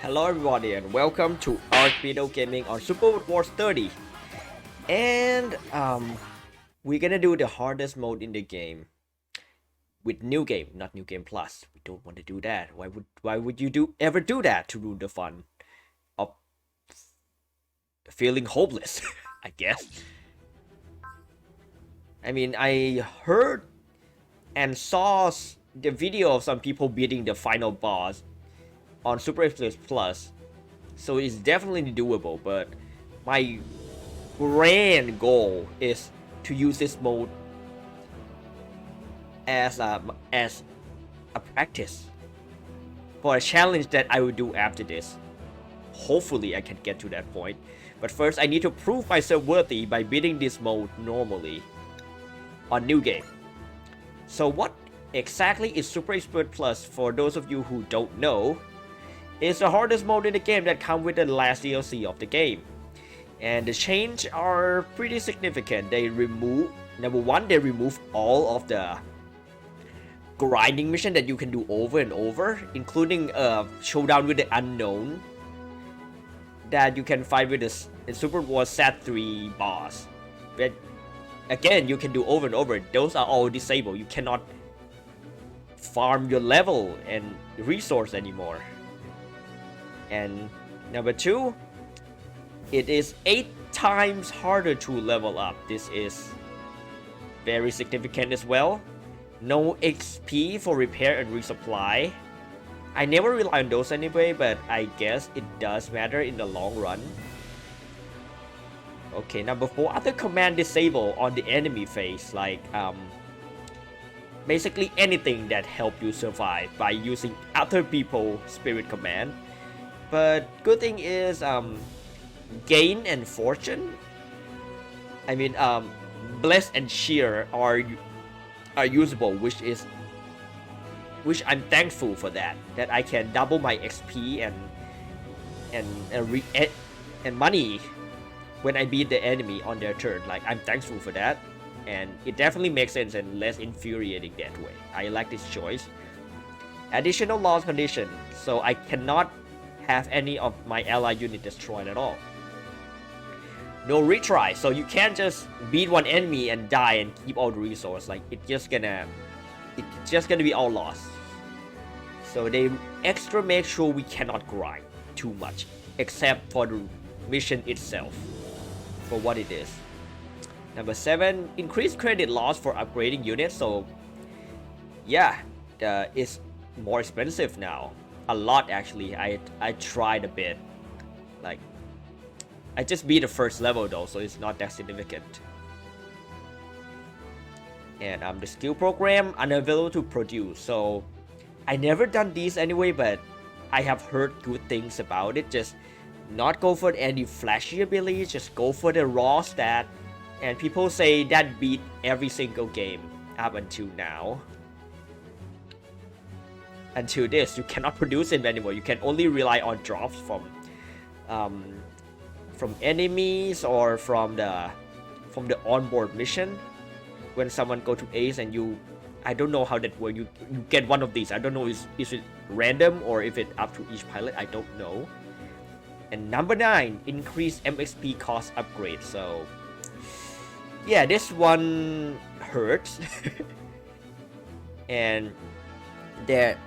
Hello everybody and welcome to Arne Gaming on Super Wars 30. And we're gonna do the hardest mode in the game with new game, not new game plus. We don't want to do that. Why would you ever do that to ruin the fun of feeling hopeless? I guess. I mean, I heard and saw the video of some people beating the final boss on Super Express Plus, so it's definitely doable, but my grand goal is to use this mode as a practice for a challenge that I will do after this. Hopefully I can get to that point, but first I need to prove myself worthy by beating this mode normally on new game. So what exactly is Super Expert Plus? For those of you who don't know, it's the hardest mode in the game that comes with the last DLC of the game. And the changes are pretty significant. They remove, number one, they remove all of the grinding mission that you can do over and over, including showdown with the unknown that you can fight with the Super Wars Set 3 boss. But again, you can do over and over. Those are all disabled. You cannot farm your level and resource anymore. And number two, it is 8 times harder to level up. This is very significant as well. No XP for repair and resupply. I never rely on those anyway, but I guess it does matter in the long run. Okay, number 4, other command disable on the enemy phase, like basically anything that help you survive by using other people's spirit command. But good thing is gain and fortune, I mean bless and cheer are usable, which I'm thankful for that I can double my XP and money when I beat the enemy on their turn. Like, I'm thankful for that, and it definitely makes sense and less infuriating that way. I like this choice. Additional loss condition, so I cannot have any of my ally unit destroyed at all. No retry, so you can't just beat one enemy and die and keep all the resource. Like, it's just gonna be all lost. So they extra make sure we cannot grind too much, except for the mission itself, for what it is. Number 7, increased credit loss for upgrading units. So yeah, it's more expensive now. A lot, actually. I tried a bit. Like, I just beat the first level though, so it's not that significant. And the skill program unavailable to produce. So I never done these anyway, but I have heard good things about it. Just not go for any flashy abilities, just go for the raw stat. And people say that beat every single game up until now. Until this, you cannot produce it anymore. You can only rely on drops from enemies or from the onboard mission. When someone go to Ace and you, I don't know how that works. You get one of these. I don't know is it random or if it up to each pilot. I don't know. And number 9, increase MxP cost upgrade. So yeah, this one hurts. And there,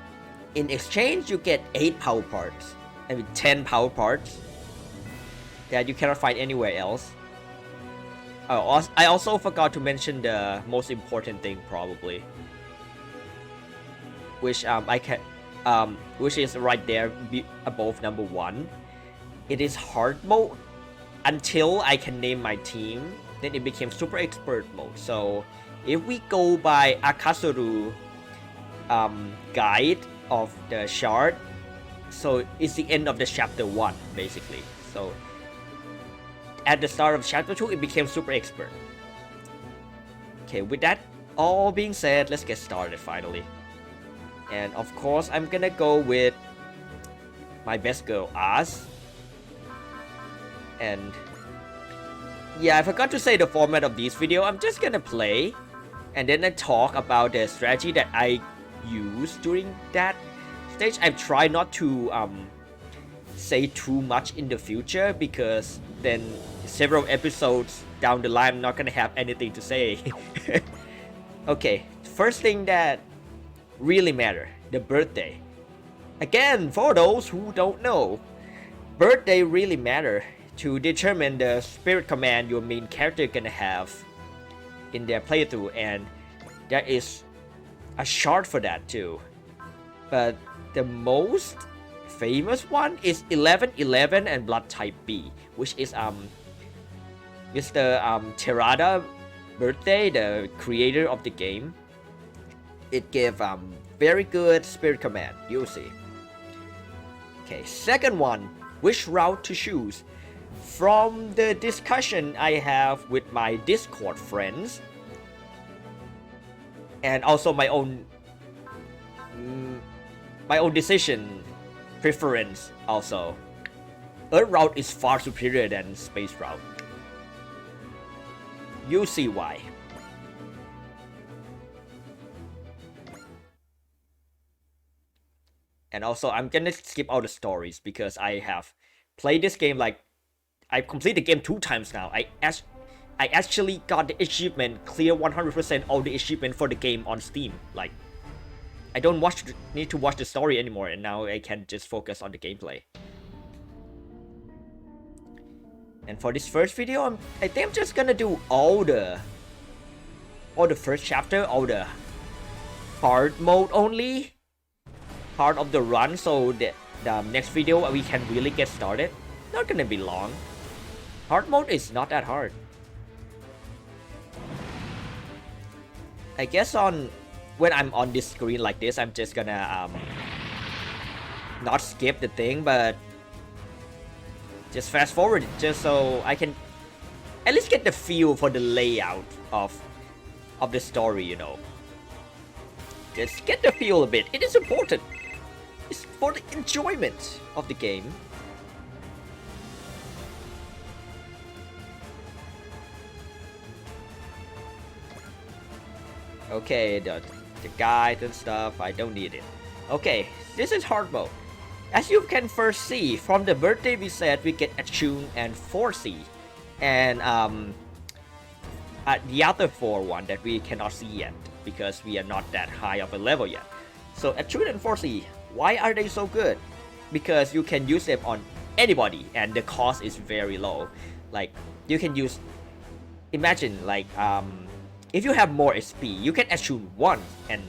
in exchange, you get 8 power parts. I mean 10 power parts that you cannot find anywhere else. I also forgot to mention the most important thing, probably, which which is right there above number 1. It is hard mode until I can name my team. Then it became super expert mode. So if we go by Akasuru guide of the shard, so it's the end of the chapter 1 basically. So at the start of chapter 2 it became super expert. Okay, with that all being said, let's get started finally. And of course I'm gonna go with my best girl, Az. And yeah, I forgot to say the format of this video. I'm just gonna play and then I talk about the strategy that I used during that stage. I've tried not to say too much in the future because then several episodes down the line I'm not gonna have anything to say. Okay, first thing that really matter, the birthday. Again, for those who don't know, birthday really matter to determine the spirit command your main character gonna have in their playthrough, and there is a chart for that too. But the most famous one is 1111 and Blood Type B, which is Mr. Terada birthday, the creator of the game. It gave very good spirit command, you'll see. Okay, second one, which route to choose? From the discussion I have with my Discord friends, and also my own decision preference also, Earth route is far superior than space route. You'll see why. And also, I'm gonna skip all the stories because I have played this game like I've completed the game 2 times now. I actually got the achievement, clear 100% all the achievement for the game on Steam. Like, I don't need to watch the story anymore, and now I can just focus on the gameplay. And for this first video, I think I'm just gonna do all the first chapter, all the hard mode only, part of the run, so that the next video we can really get started. Not gonna be long. Hard mode is not that hard. I guess when I'm on this screen like this, I'm just gonna not skip the thing, but just fast forward it, just so I can at least get the feel for the layout of the story, you know. Just get the feel a bit. It is important. It's for the enjoyment of the game. Okay, the guide and stuff, I don't need it. Okay, this is hard mode. As you can first see, from the birthday we said we get Attune and 4C. And the other 4 one that we cannot see yet, because we are not that high of a level yet. So Attune and 4C, why are they so good? Because you can use them on anybody and the cost is very low. Like, you can use, imagine like, if you have more SP, you can attune 1 and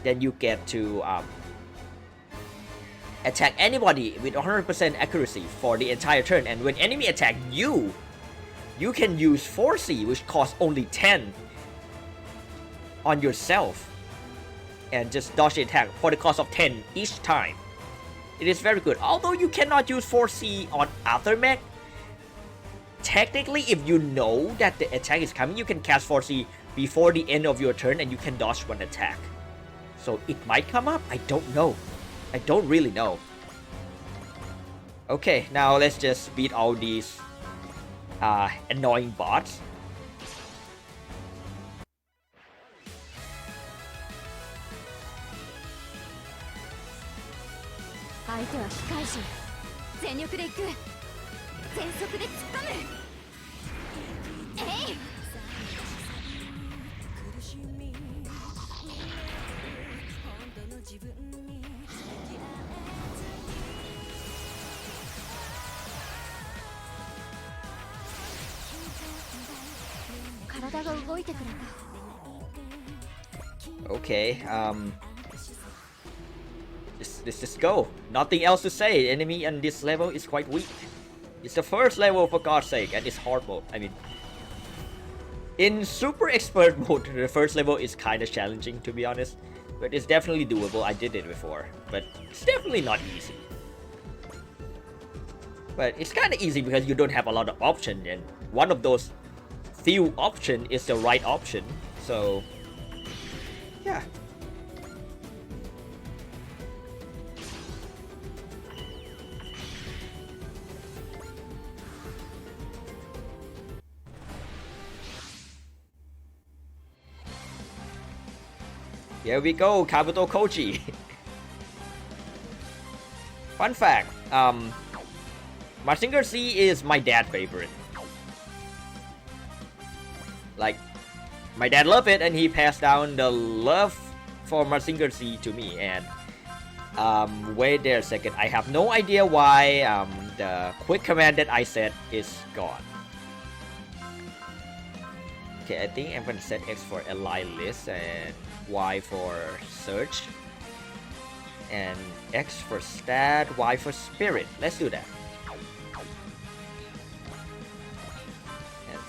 then you get to attack anybody with 100% accuracy for the entire turn, and when enemy attack you, you can use 4C, which costs only 10 on yourself, and just dodge the attack for the cost of 10 each time. It is very good. Although you cannot use 4C on other mech, technically if you know that the attack is coming, you can cast 4C before the end of your turn and you can dodge one attack. So it might come up, I don't know. I don't really know. Okay, now let's just beat all these annoying bots. Okay, let's just go. Nothing else to say. Enemy on this level is quite weak. It's the first level, for God's sake, and it's hard mode. I mean, in super expert mode, the first level is kind of challenging, to be honest, but it's definitely doable. I did it before, but it's definitely not easy. But it's kind of easy because you don't have a lot of options, and one of those few options is the right option. So yeah. Here we go, Kabuto Koji. Fun fact, Mazinger Z is my dad's favorite. Like, my dad loved it, and he passed down the love for Mazinger Z to me. And wait there a second. I have no idea why the quick command that I set is gone. Okay, I think I'm gonna set X for ally list and Y for search. And X for stat, Y for spirit. Let's do that. And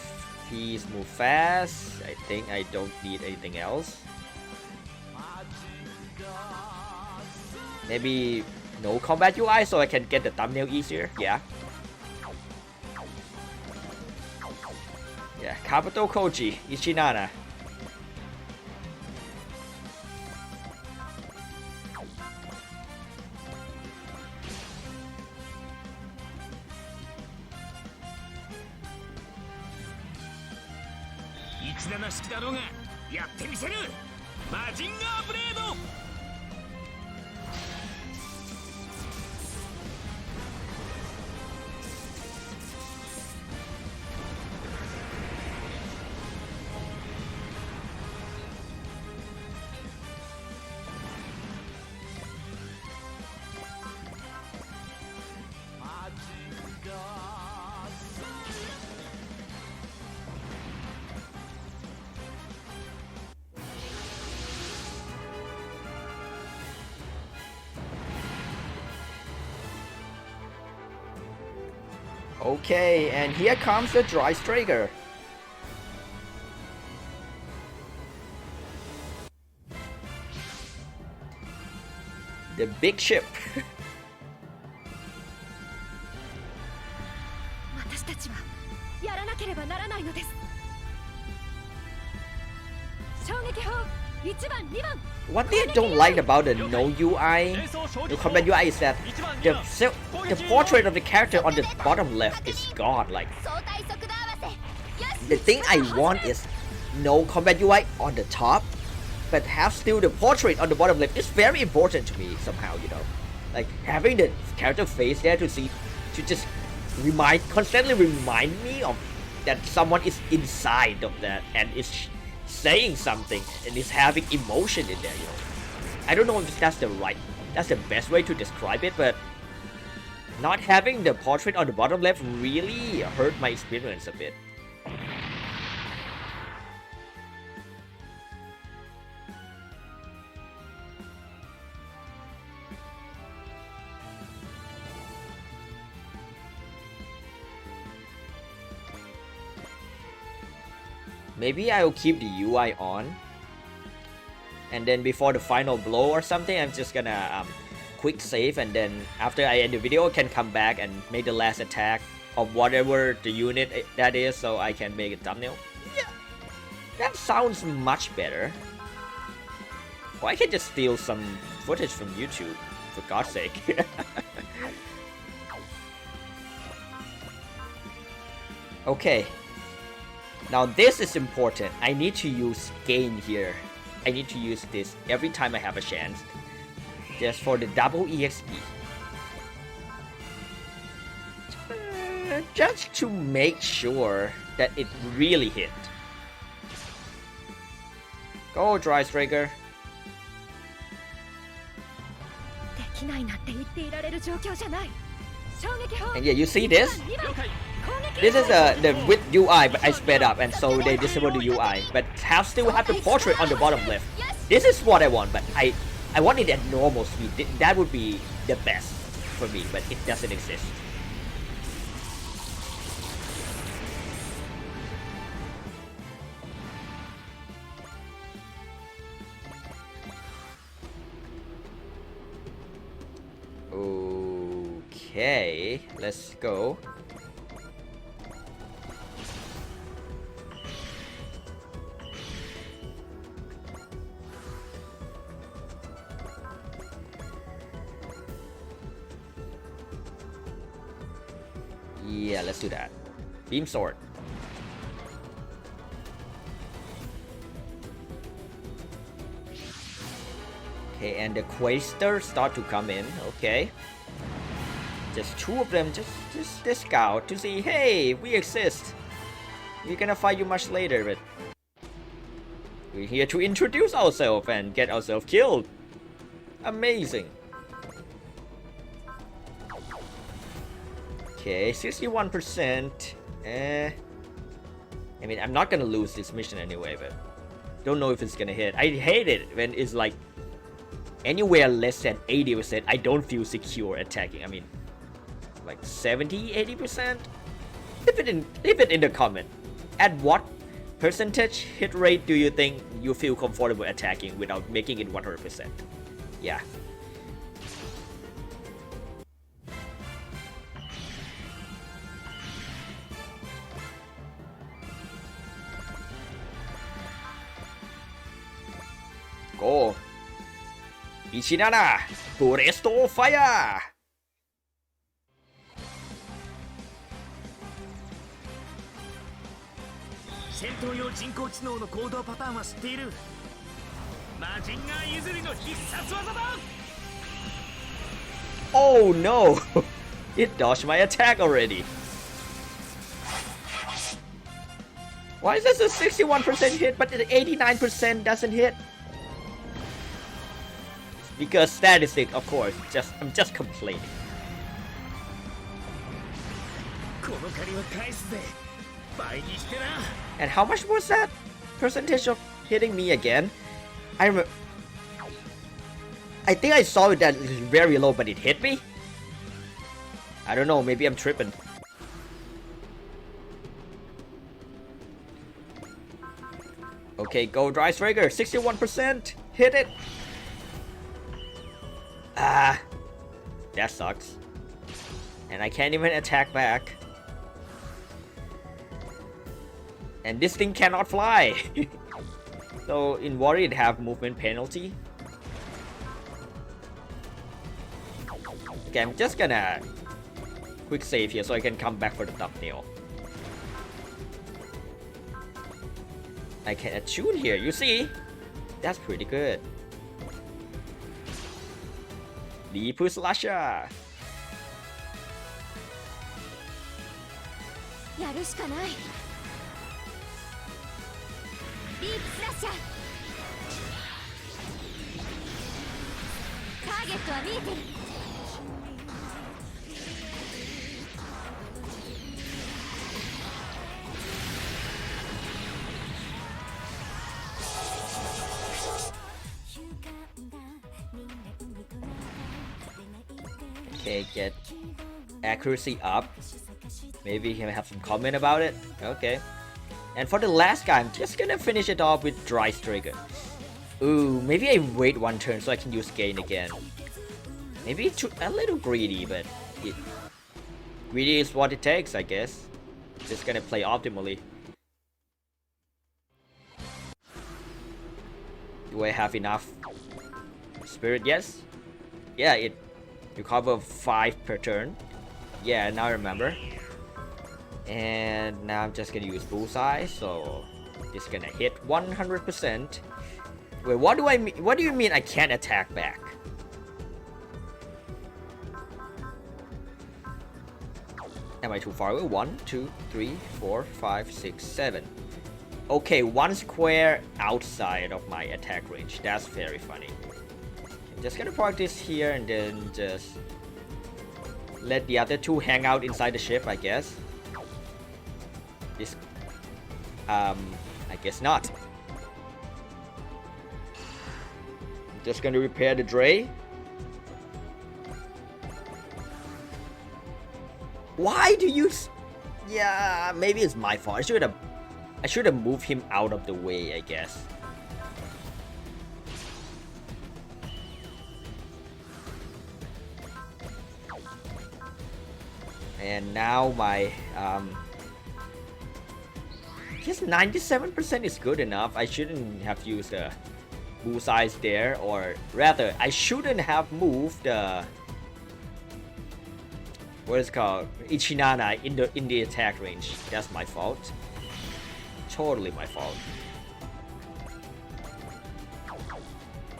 P's move fast. I think I don't need anything else. Maybe no combat UI so I can get the thumbnail easier. Yeah. Yeah, Kabuto Koji, Ichinana. ichinana 式だろうがやってみせるマジンガーブレードOkay, and here comes the dry striker. The big ship. 私たちはやらなければならないのです。衝撃砲1番2番 What they don't like about the no UI, the combat UI is that the portrait of the character on the bottom left is gone. Like, the thing I want is no combat UI on the top, but have still the portrait on the bottom left is very important to me somehow, you know. Like, having the character face there to see, to just constantly remind me of that someone is inside of that and is saying something and is having emotion in there, you know. I don't know if that's the best way to describe it, but not having the portrait on the bottom left really hurt my experience a bit. Maybe I'll keep the UI on, and then before the final blow or something, I'm just gonna quick save, and then after I end the video, I can come back and make the last attack of whatever the unit that is, so I can make a thumbnail. Yeah, that sounds much better. Or I can just steal some footage from YouTube, for God's sake. Okay. Now this is important. I need to use gain here. I need to use this every time I have a chance. Just for the double EXP. Just to make sure that it really hit. Go, Dry Striker. できないなんて言っていられる状況じゃない。衝撃砲 And yeah, you see this? This is the with UI, but I sped up, and so they disable the UI, but still have the portrait on the bottom left. This is what I want, but I want it at normal speed. That would be the best for me, but it doesn't exist. Okay, let's go. Yeah, let's do that. Beam sword. Okay, and the Quaster start to come in. Okay. Just two of them, just this scout to see, hey, we exist. We're gonna fight you much later, but we're here to introduce ourselves and get ourselves killed. Amazing. Okay, 61%. I mean, I'm not gonna lose this mission anyway, but don't know if it's gonna hit. I hate it when it's like anywhere less than 80%. I don't feel secure attacking. I mean, like 70, 80%. Leave it in the comment. At what percentage hit rate do you think you feel comfortable attacking without making it 100%? Yeah. Go. Ichinana, Puresto fire! 戦闘用人工知能の行動パターンは知っている。マジンガー譲りの必殺技だ。 Oh no! It dodged my attack already. Why is this a 61% hit but the 89% doesn't hit? Because statistic, of course. I'm just complaining. この借りは返すぜ。倍にしてな。 And how much was that percentage of hitting me again? I think I saw it that it was very low, but it hit me? I don't know, maybe I'm tripping. Okay, go Dry Striker, 61%! Hit it! Ah, that sucks. And I can't even attack back. And this thing cannot fly! So in Warrior it have movement penalty. Okay, I'm just gonna quick save here so I can come back for the thumbnail. I can attune here, you see? That's pretty good. Deep Slasher! やるしかない。ディープスラッシャー。ターゲットは見えてる。Okay, get accuracy up. Maybe he can have some comment about it. Okay. And for the last guy, I'm just gonna finish it off with Dry Striker. Ooh, maybe I wait one turn so I can use Gain again. Maybe a little greedy, but greedy is what it takes, I guess. Just gonna play optimally. Do I have enough spirit? Yes. Yeah, it recover 5 per turn. Yeah, now I remember. And now I'm just gonna use bullseye, so it's gonna hit 100%. Wait, what do I mean? What do you mean I can't attack back? Am I too far away? 1, 2, 3, 4, 5, 6, 7. Okay, 1 square outside of my attack range. That's very funny. I'm just gonna park this here and then just let the other 2 hang out inside the ship, I guess. This, I guess not. I'm just gonna repair the Dray. Why do you? Yeah, maybe it's my fault. I should have moved him out of the way, I guess. And now my I guess 97% is good enough. I shouldn't have used the bullseyes there, or rather, I shouldn't have moved the what is it called, ichinana in the attack range. That's my fault. Totally my fault.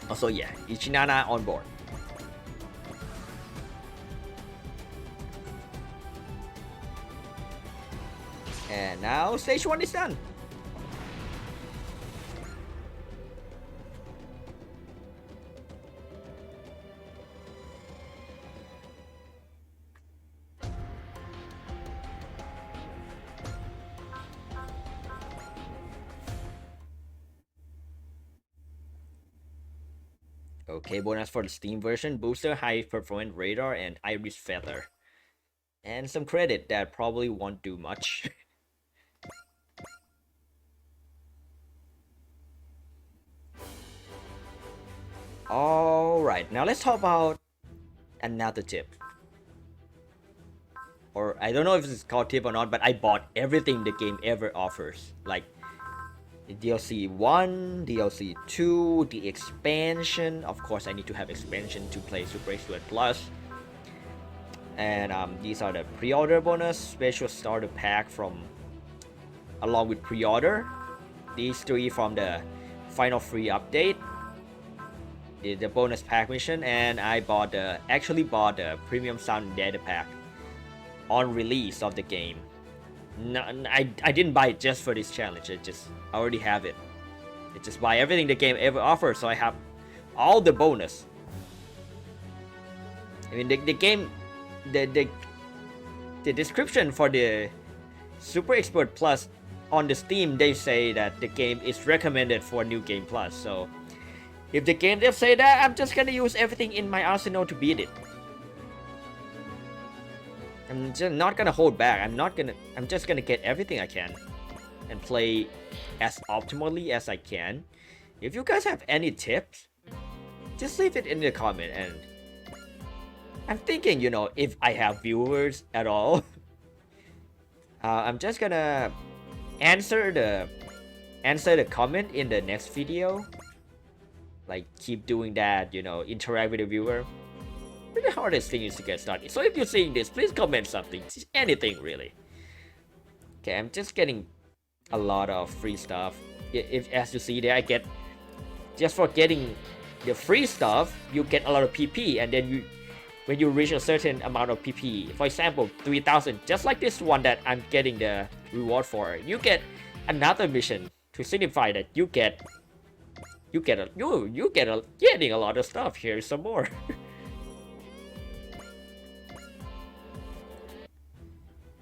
Also, yeah, ichinana on board. And now stage 1 is done. Okay, bonus for the Steam version, booster, high performance radar, and iris feather. And some credit that probably won't do much. Alright, now let's talk about another tip. Or I don't know if it's called tip or not, but I bought everything the game ever offers. Like DLC 1, DLC 2, the expansion. Of course, I need to have expansion to play Super Expert Plus. And these are the pre-order bonus, special starter pack from along with pre-order. These 3 from the final free update. The bonus pack mission, and I actually bought the premium sound data pack on release of the game. No, I didn't buy it just for this challenge. I already have it. I just buy everything the game ever offers, so I have all the bonus. I mean, the game, the description for the Super Expert Plus on the Steam, they say that the game is recommended for New Game Plus. So if the game devs say that, I'm just gonna use everything in my arsenal to beat it. I'm just not gonna hold back. I'm just gonna get everything I can and play as optimally as I can. If you guys have any tips, just leave it in the comment. And I'm thinking, you know, if I have viewers at all, I'm just gonna answer the comment in the next video. Like, keep doing that, you know, interact with the viewer. But the hardest thing is to get started. So if you're seeing this, please comment something, anything really. Okay, I'm just getting a lot of free stuff. If, as you see there, I get, just for getting the free stuff, you get a lot of PP, and then when you reach a certain amount of PP, for example 3,000, just like this one that I'm getting the reward for, you get another mission to signify that you get getting a lot of stuff. Here's some more.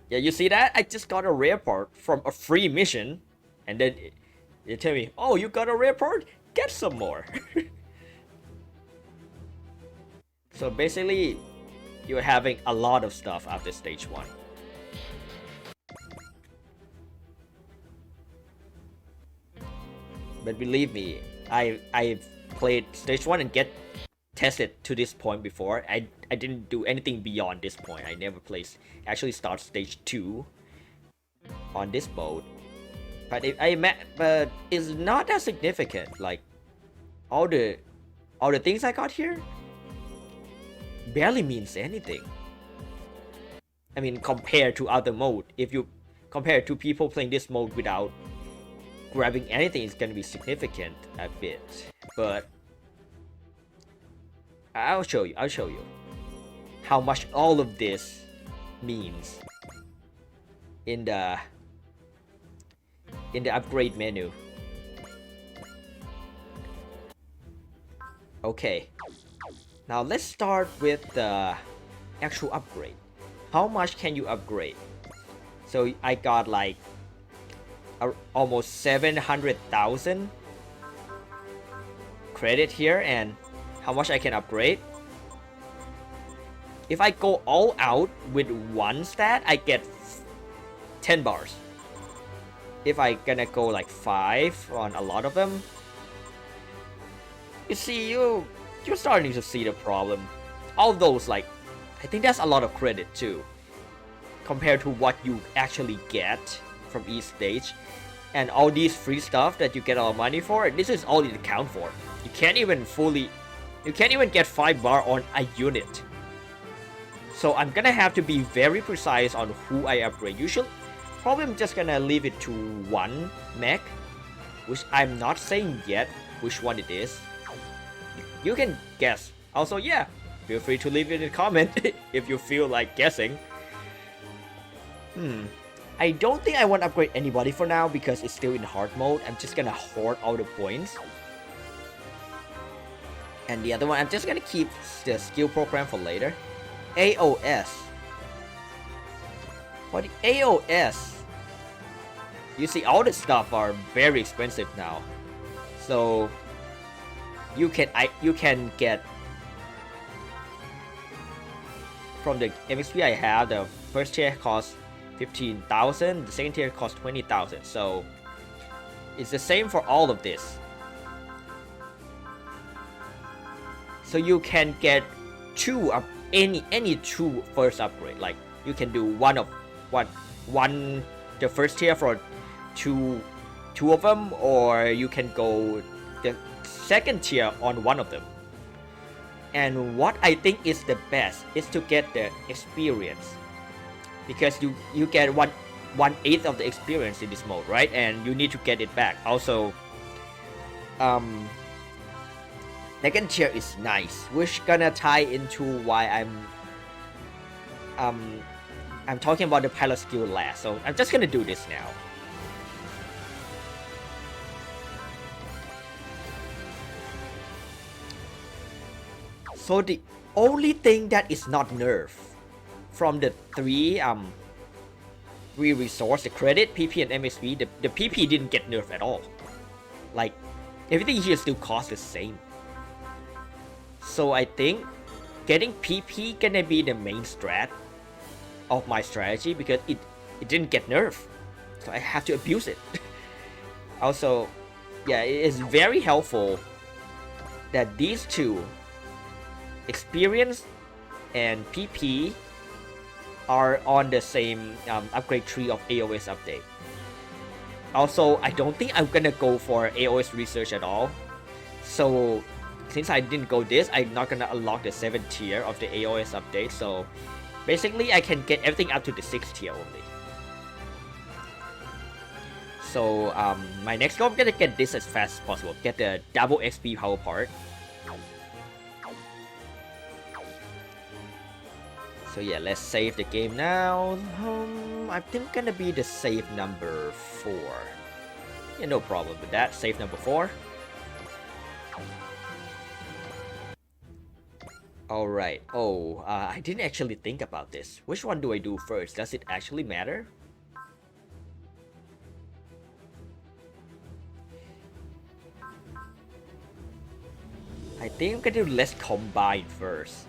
Yeah, you see that? I just got a rare part from a free mission, and then they tell me, oh, you got a rare part? Get some more. So basically, you're having a lot of stuff after stage 1. But believe me, I've played stage 1 and tested to this point before. I didn't do anything beyond this point. I never actually start stage 2 on this mode. But but it's not that significant. Like all the things I got here barely means anything. I mean, compared to other mode, if you compare to people playing this mode without grabbing anything, is gonna be significant a bit. But I'll show you how much all of this means in the upgrade menu. Okay, now let's start with the actual upgrade. How much can you upgrade? So I got like almost 700,000 credit here, and how much I can upgrade? If I go all out with one stat, I get 10 bars. If I gonna go like 5 on a lot of them, you see, you're starting to see the problem. All those, like, I think that's a lot of credit too, compared to what you actually get from each stage. And all these free stuff that you get a lot of money for, this is all you account for. You can't even get 5 bar on a unit. So I'm gonna have to be very precise on who I upgrade. Usually, probably I'm just gonna leave it to one mech, which I'm not saying yet which one it is. You can guess. Also, yeah, feel free to leave it in a comment if you feel like guessing. I don't think I want to upgrade anybody for now because it's still in hard mode. I'm just gonna hoard all the points. And the other one, I'm just gonna keep the skill program for later. AOS. For the AOS, you see all the stuff are very expensive now. So you can get from the MxP I have, the first tier costs 15,000, the second tier costs 20,000. So it's the same for all of this. So you can get two up any two first upgrade. Like you can do one the first tier for two of them, or you can go the second tier on one of them. And what I think is the best is to get the experience, because you get 1/8 of the experience in this mode, right? And you need to get it back. Also, second tier is nice, which gonna tie into why I'm talking about the pilot skill last. So I'm just gonna do this now. So the only thing that is not nerfed from the three resource, the credit, PP, and MxP, the PP didn't get nerfed at all. Like everything here still costs the same. So I think getting PP gonna be the main strat of my strategy because it didn't get nerfed. So I have to abuse it. Also, yeah, it is very helpful that these two, experience and PP, are on the same upgrade tree of AOS update. Also, I don't think I'm gonna go for AOS research at all. So since I didn't go this, I'm not gonna unlock the 7th tier of the AOS update. So basically I can get everything up to the 6th tier only. So my next goal, I'm gonna get this as fast as possible. Get the double XP power part. So yeah, let's save the game now. I think gonna be the save number 4. Yeah, no problem with that. Save number 4. Alright. Oh, I didn't actually think about this. Which one do I do first? Does it actually matter? I think I'm gonna do Let's Combine first.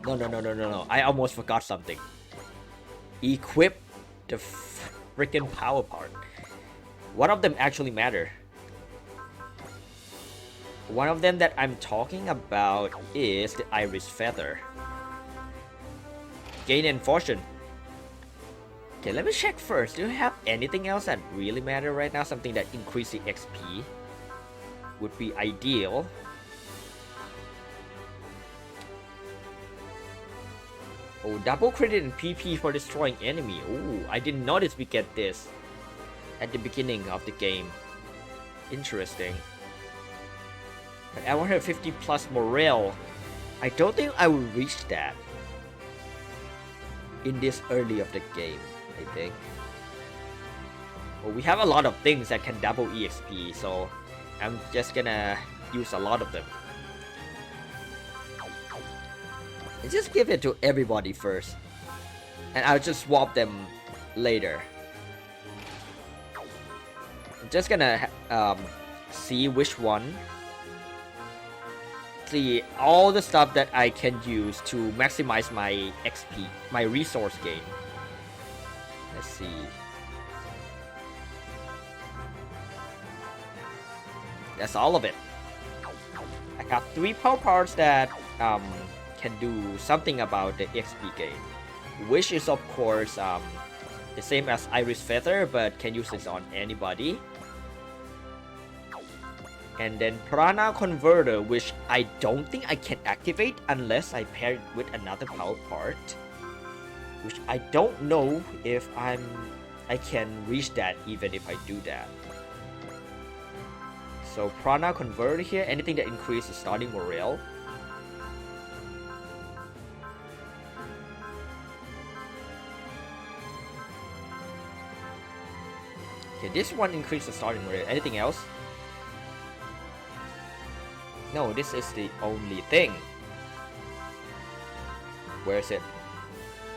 No. I almost forgot something. Equip the freaking power part. One of them actually matter. One of them that I'm talking about is the Iris Feather. Gain and Fortune. Okay, let me check first. Do you have anything else that really matter right now? Something that increases the XP would be ideal. Oh, double credit and PP for destroying enemy. Oh, I didn't notice we get this at the beginning of the game. Interesting. But I want to have 50 plus morale. I don't think I will reach that in this early of the game, I think. Well, we have a lot of things that can double EXP, so I'm just gonna use a lot of them. And just give it to everybody first, and I'll just swap them later. I'm just gonna see which one. See all the stuff that I can use to maximize my XP, my resource gain. Let's see. That's all of it. I have 3 power parts that can do something about the XP gain, which is of course the same as Iris Feather, but can use this on anybody. And then Prana Converter, which I don't think I can activate unless I pair it with another power part, which I don't know if I can reach that even if I do that. So Prana Converter here, anything that increases starting morale. Okay, this one increases the starting rate. Anything else? No, this is the only thing. Where is it?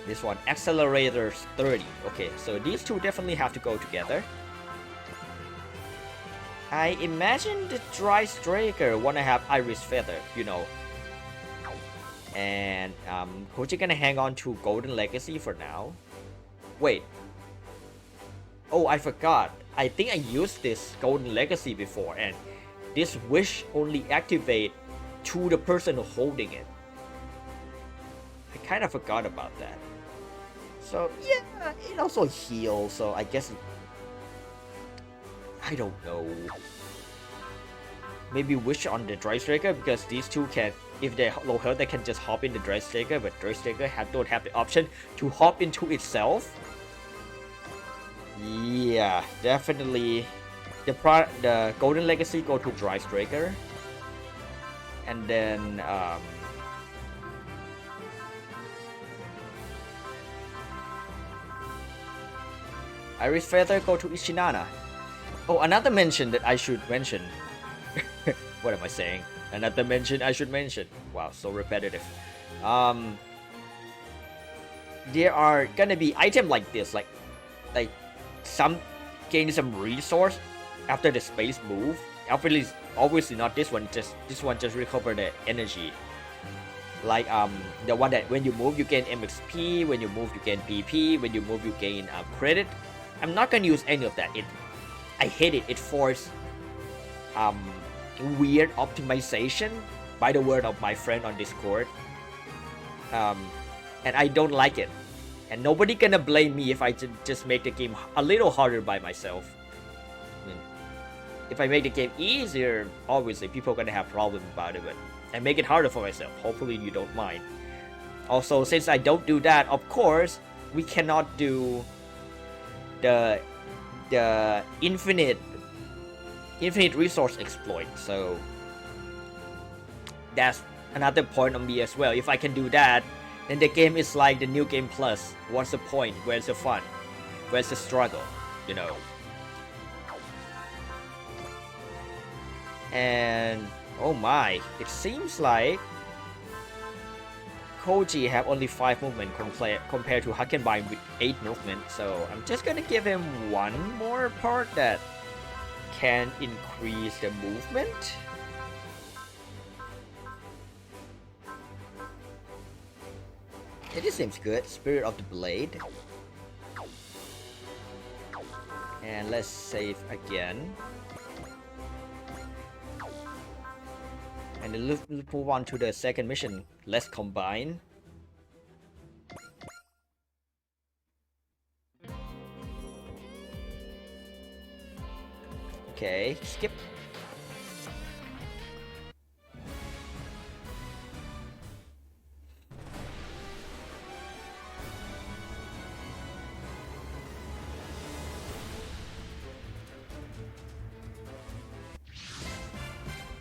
This one, accelerators 30. Okay, so these two definitely have to go together. I imagine the Dry Striker wanna have Iris Feather, you know. And Koji gonna hang on to Golden Legacy for now. Wait. Oh, I forgot. I think I used this Golden Legacy before, and this wish only activate to the person holding it. I kind of forgot about that. So yeah, it also heals, so I guess I don't know. Maybe wish on the Dry Striker, because these two can, if they're low health, they can just hop in the Dry Striker, but Dry Striker don't have the option to hop into itself. Yeah, definitely. The Golden Legacy go to Dry Striker, and then Iris Feather go to Ichinana. Oh, another mention that I should mention. What am I saying? Another mention I should mention. Wow, so repetitive. There are gonna be items like this, like some gain some resource after the space move. Obviously not this one. This one just recover the energy. Like the one that when you move you gain MxP, when you move you gain PP, when you move you gain credit. I'm not gonna use any of that. I hate it. It forced weird optimization, by the word of my friend on Discord. And I don't like it. And nobody gonna blame me if I just make the game a little harder by myself. I mean, if I make the game easier, obviously people are gonna have problems about it, but I make it harder for myself. Hopefully you don't mind. Also, since I don't do that, of course, we cannot do the infinite resource exploit. So that's another point on me as well. If I can do that, then the game is like the new game plus. What's the point? Where's the fun? Where's the struggle? You know. And oh my, it seems like Koji have only 5 movement compared to Hakenbein with 8 movement. So I'm just gonna give him one more part that can increase the movement. Yeah, this seems good. Spirit of the Blade. And let's save again. And then let's move on to the second mission. Let's combine. Okay, skip.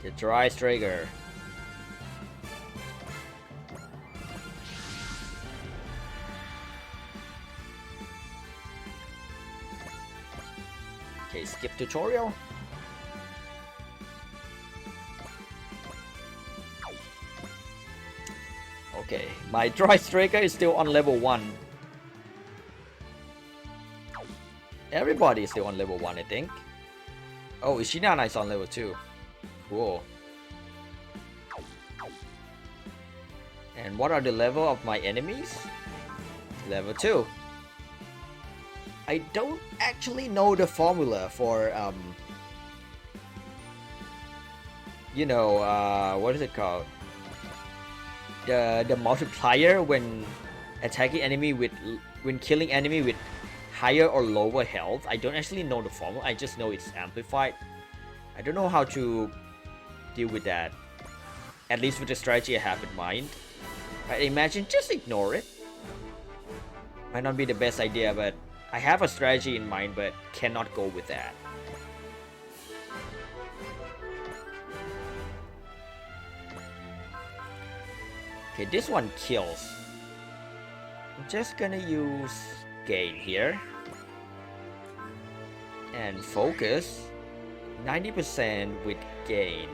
The Dry Striker. Okay, skip tutorial. Okay, my Dry Striker is still on level 1. Everybody is still on level 1, I think. Oh, Ichinana is on level 2. Cool. And what are the level of my enemies? Level 2. I don't actually know the formula for you know, what is it called? The multiplier when attacking enemy with killing enemy with higher or lower health. I don't actually know the formula. I just know it's amplified. I don't know how to deal with that. At least with the strategy I have in mind. I imagine just ignore it. Might not be the best idea, but I have a strategy in mind, but cannot go with that. Okay, this one kills. I'm just gonna use Gain here. And focus 90% with gain.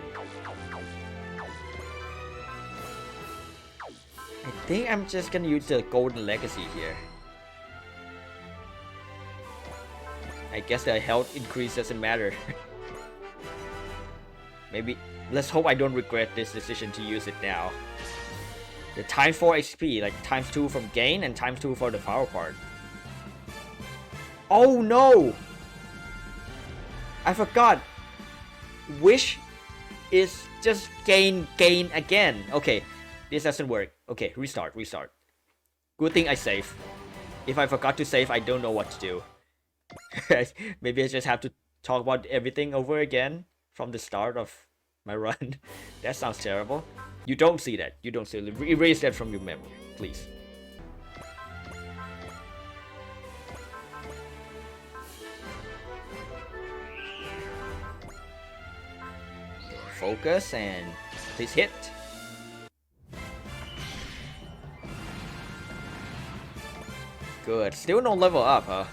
I think I'm just gonna use the golden legacy here. I guess the health increase doesn't matter. Maybe, let's hope I don't regret this decision to use it now. The times 4 HP, like times 2 from gain and times 2 for the power part. Oh no! I forgot. Wish is just gain again. Okay, this doesn't work. Okay, restart. Good thing I save. If I forgot to save, I don't know what to do. Maybe I just have to talk about everything over again from the start of my run. That sounds terrible. You don't see that. You don't see it. Erase that from your memory, please. Focus and please hit. Good. Still no level up, huh?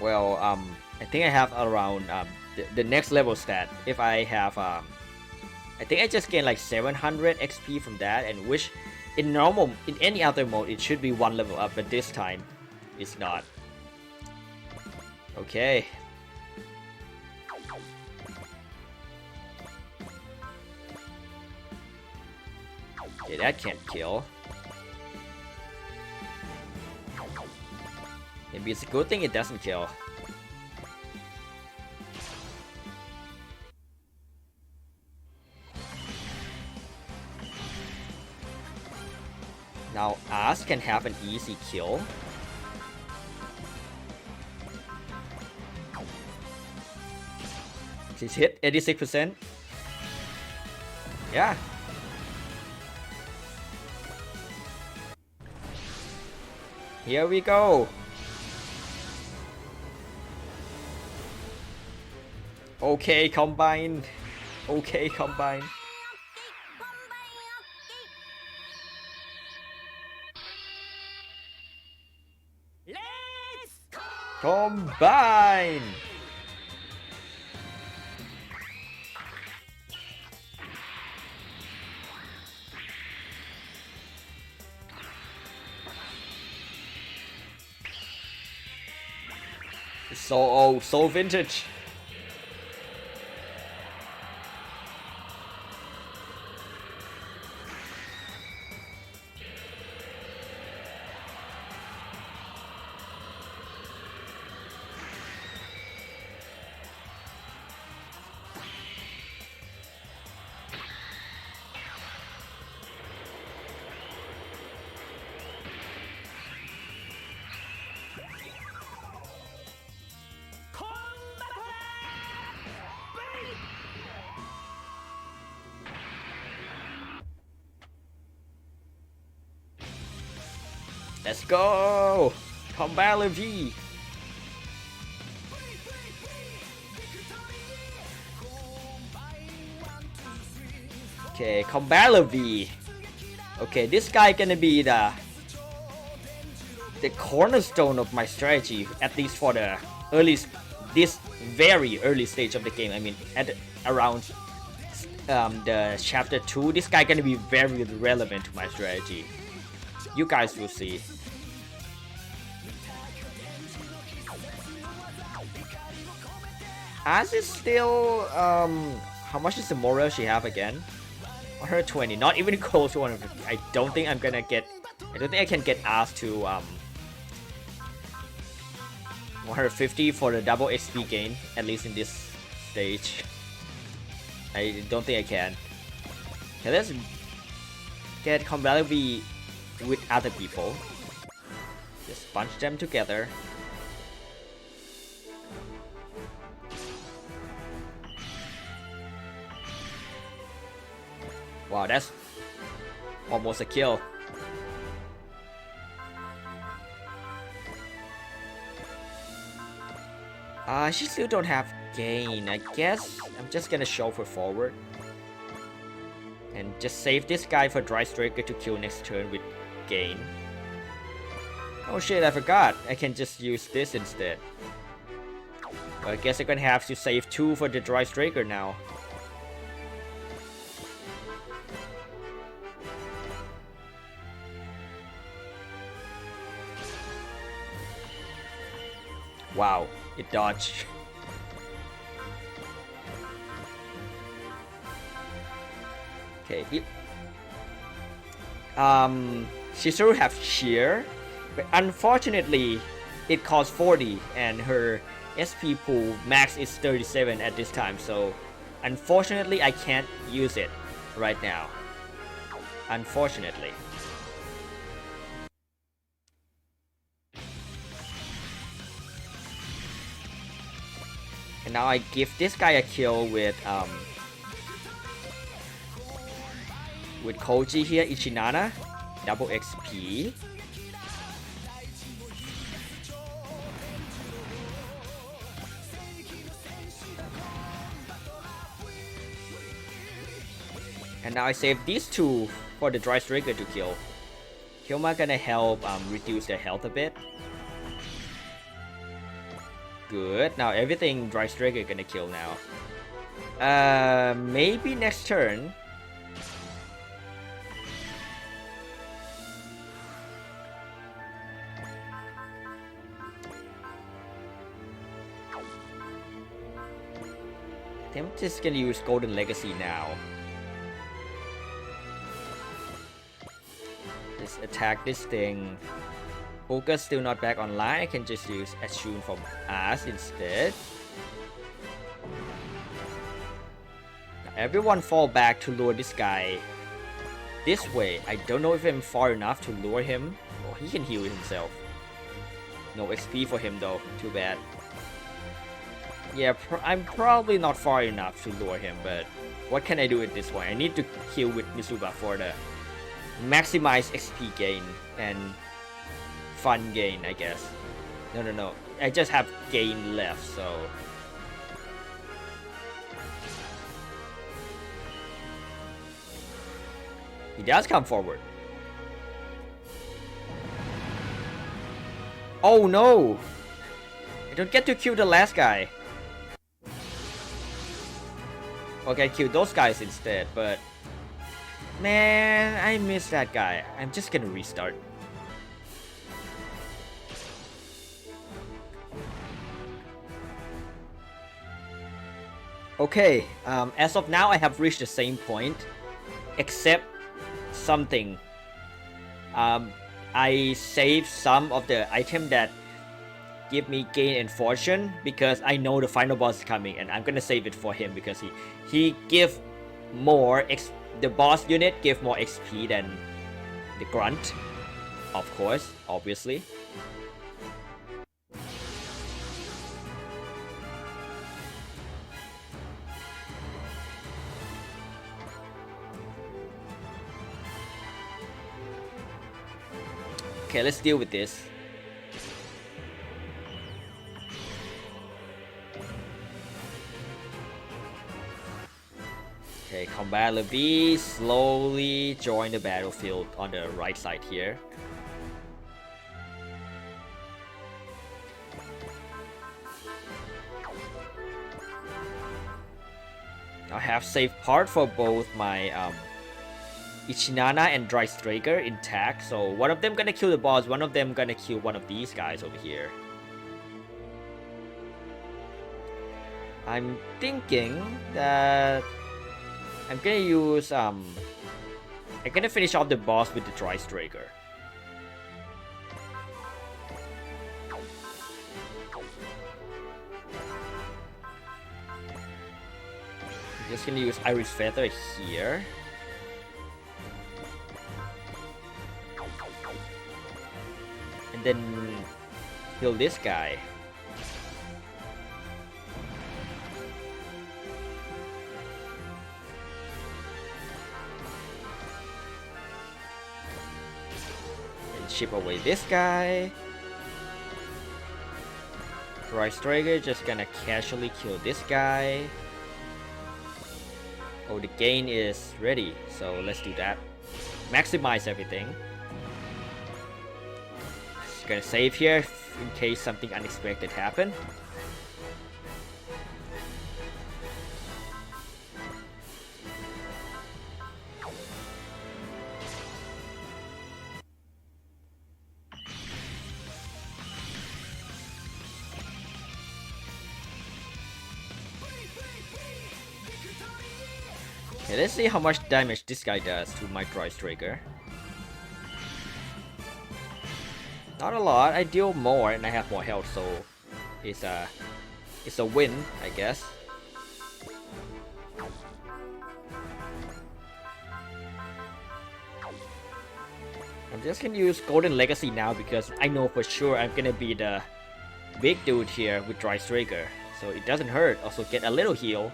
Well, I think I have around the next level stat. If I have I think I just gained like 700 XP from that, and which in any other mode it should be 1 level up, but this time it's not. Okay. Okay, that can't kill. Maybe it's a good thing it doesn't kill. Now Arne can have an easy kill. She's hit 86%. Yeah. Here we go. Okay, combine. Okay, combine. Combine. So old, so vintage. Let's go! Combattle V! Okay, Combattle V! Okay, this guy gonna be the cornerstone of my strategy, at least for the this very early stage of the game. I mean, at around the chapter 2, this guy gonna be very relevant to my strategy. You guys will see. As is still how much is the morale she have again? 120, not even close to 150. I don't think I can get asked to 150 for the double XP gain, at least in this stage. I don't think I can. Okay, let's get Combattle V with other people. Just bunch them together. Wow, that's almost a kill. She still don't have gain. I guess I'm just gonna shove her forward. And just save this guy for Dry Striker to kill next turn with gain. Oh shit, I forgot. I can just use this instead. But I guess I'm gonna have to save 2 for the Dry Striker now. Wow, it dodged. Okay, she should have shear, but unfortunately it costs 40 and her SP pool max is 37 at this time, so unfortunately I can't use it right now. Unfortunately. And now I give this guy a kill with Koji here, Ichinana, double XP. And now I save these 2 for the Dry Striker to kill. Kyoma gonna help reduce their health a bit. Good. Now everything Dry Striker gonna kill now. Maybe next turn. I'm just gonna use Golden Legacy now. Just attack this thing. Focus still not back online. I can just use Ashun from us instead. Now everyone fall back to lure this guy this way. I don't know if I'm far enough to lure him. Oh, he can heal himself. No XP for him though. Too bad. Yeah, I'm probably not far enough to lure him, but what can I do at this point? I need to kill with Mitsuba for the maximize XP gain and fun gain, I guess. No. I just have gain left, so... He does come forward. Oh no! I don't get to kill the last guy. Okay, I killed those guys instead, but... Man, I missed that guy. I'm just gonna restart. Okay, as of now, I have reached the same point, except something. I saved some of the item that give me gain and fortune because I know the final boss is coming, and I'm gonna save it for him because he give more the boss unit give more XP than the grunt, of course, obviously. Okay, let's deal with this. Okay, combattle B, slowly join the battlefield on the right side here. I have saved part for both my Ichinana and Dry Striker intact, so one of them gonna kill the boss, one of them gonna kill one of these guys over here. I'm thinking that I'm gonna use I'm gonna finish off the boss with the Dry Striker. I'm just gonna use Iris Feather here. And then kill this guy. Chip away this guy. Dry Striker just gonna casually kill this guy. Oh, the gain is ready, so let's do that. Maximize everything. gonna save here in case something unexpected happen. Okay, let's see how much damage this guy does to my Dry Striker. Not a lot. I deal more and I have more health, so it's a win, I guess. I'm just gonna use Golden Legacy now because I know for sure I'm gonna be the big dude here with Dry Striker, so it doesn't hurt. Also get a little heal.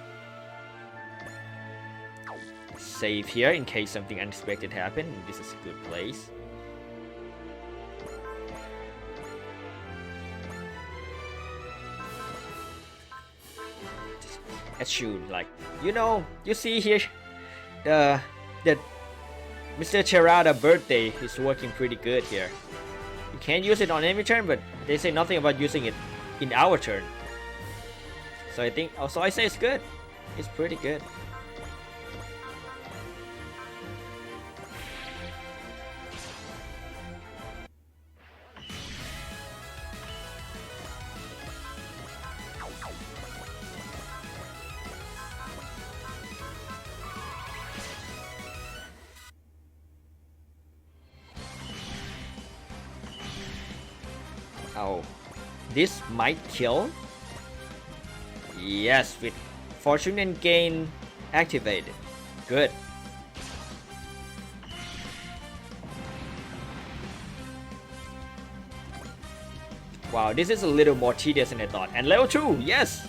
Save here in case something unexpected happen. This is a good place. Assume, like, you know, you see here the Mr. Cherada birthday is working pretty good here. You can't use it on enemy turn, but they say nothing about using it in our turn. So I think, also I say it's good. It's pretty good. Oh, this might kill. Yes, with Fortune and Gain activated. Good. Wow, this is a little more tedious than I thought. And level 2, yes!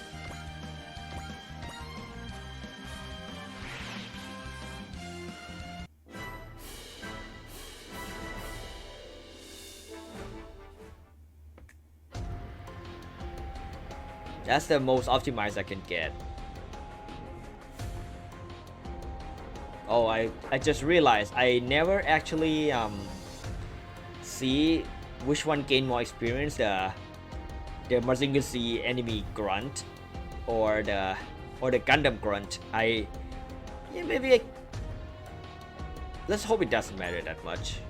That's the most optimized I can get. Oh, I just realized I never actually see which one gain more experience, the Mazinger Z enemy grunt or the Gundam grunt. Let's hope it doesn't matter that much.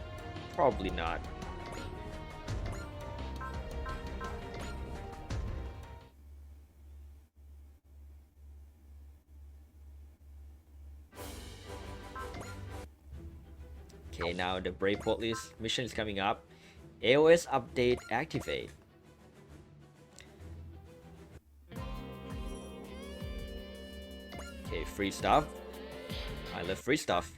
Probably not. Okay, now the Brave Police mission is coming up. AOS update activate. Okay, free stuff. I love free stuff.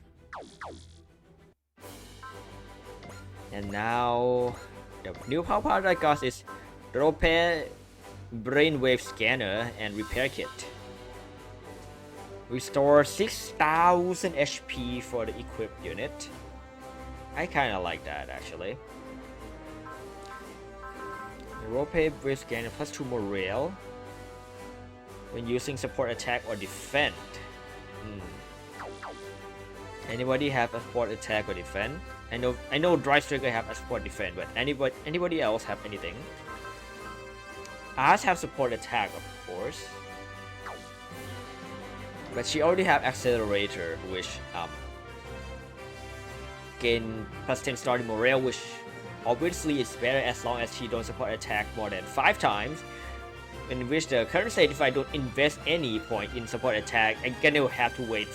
And now the new power part I got is Rope Brainwave Scanner and Repair Kit. Restore 6000 HP for the equipped unit. I kinda like that actually. Rope Brainwave Scanner plus 2 morale when using support attack or defend. Anybody have a support attack or defend? I know Dry Striker have a support defend, but anybody else have anything? Ours have support attack, of course. But she already have accelerator, which gain plus 10 starting morale, which obviously is better as long as she don't support attack more than 5 times. In which the current state, if I don't invest any point in support attack, I'm gonna have to wait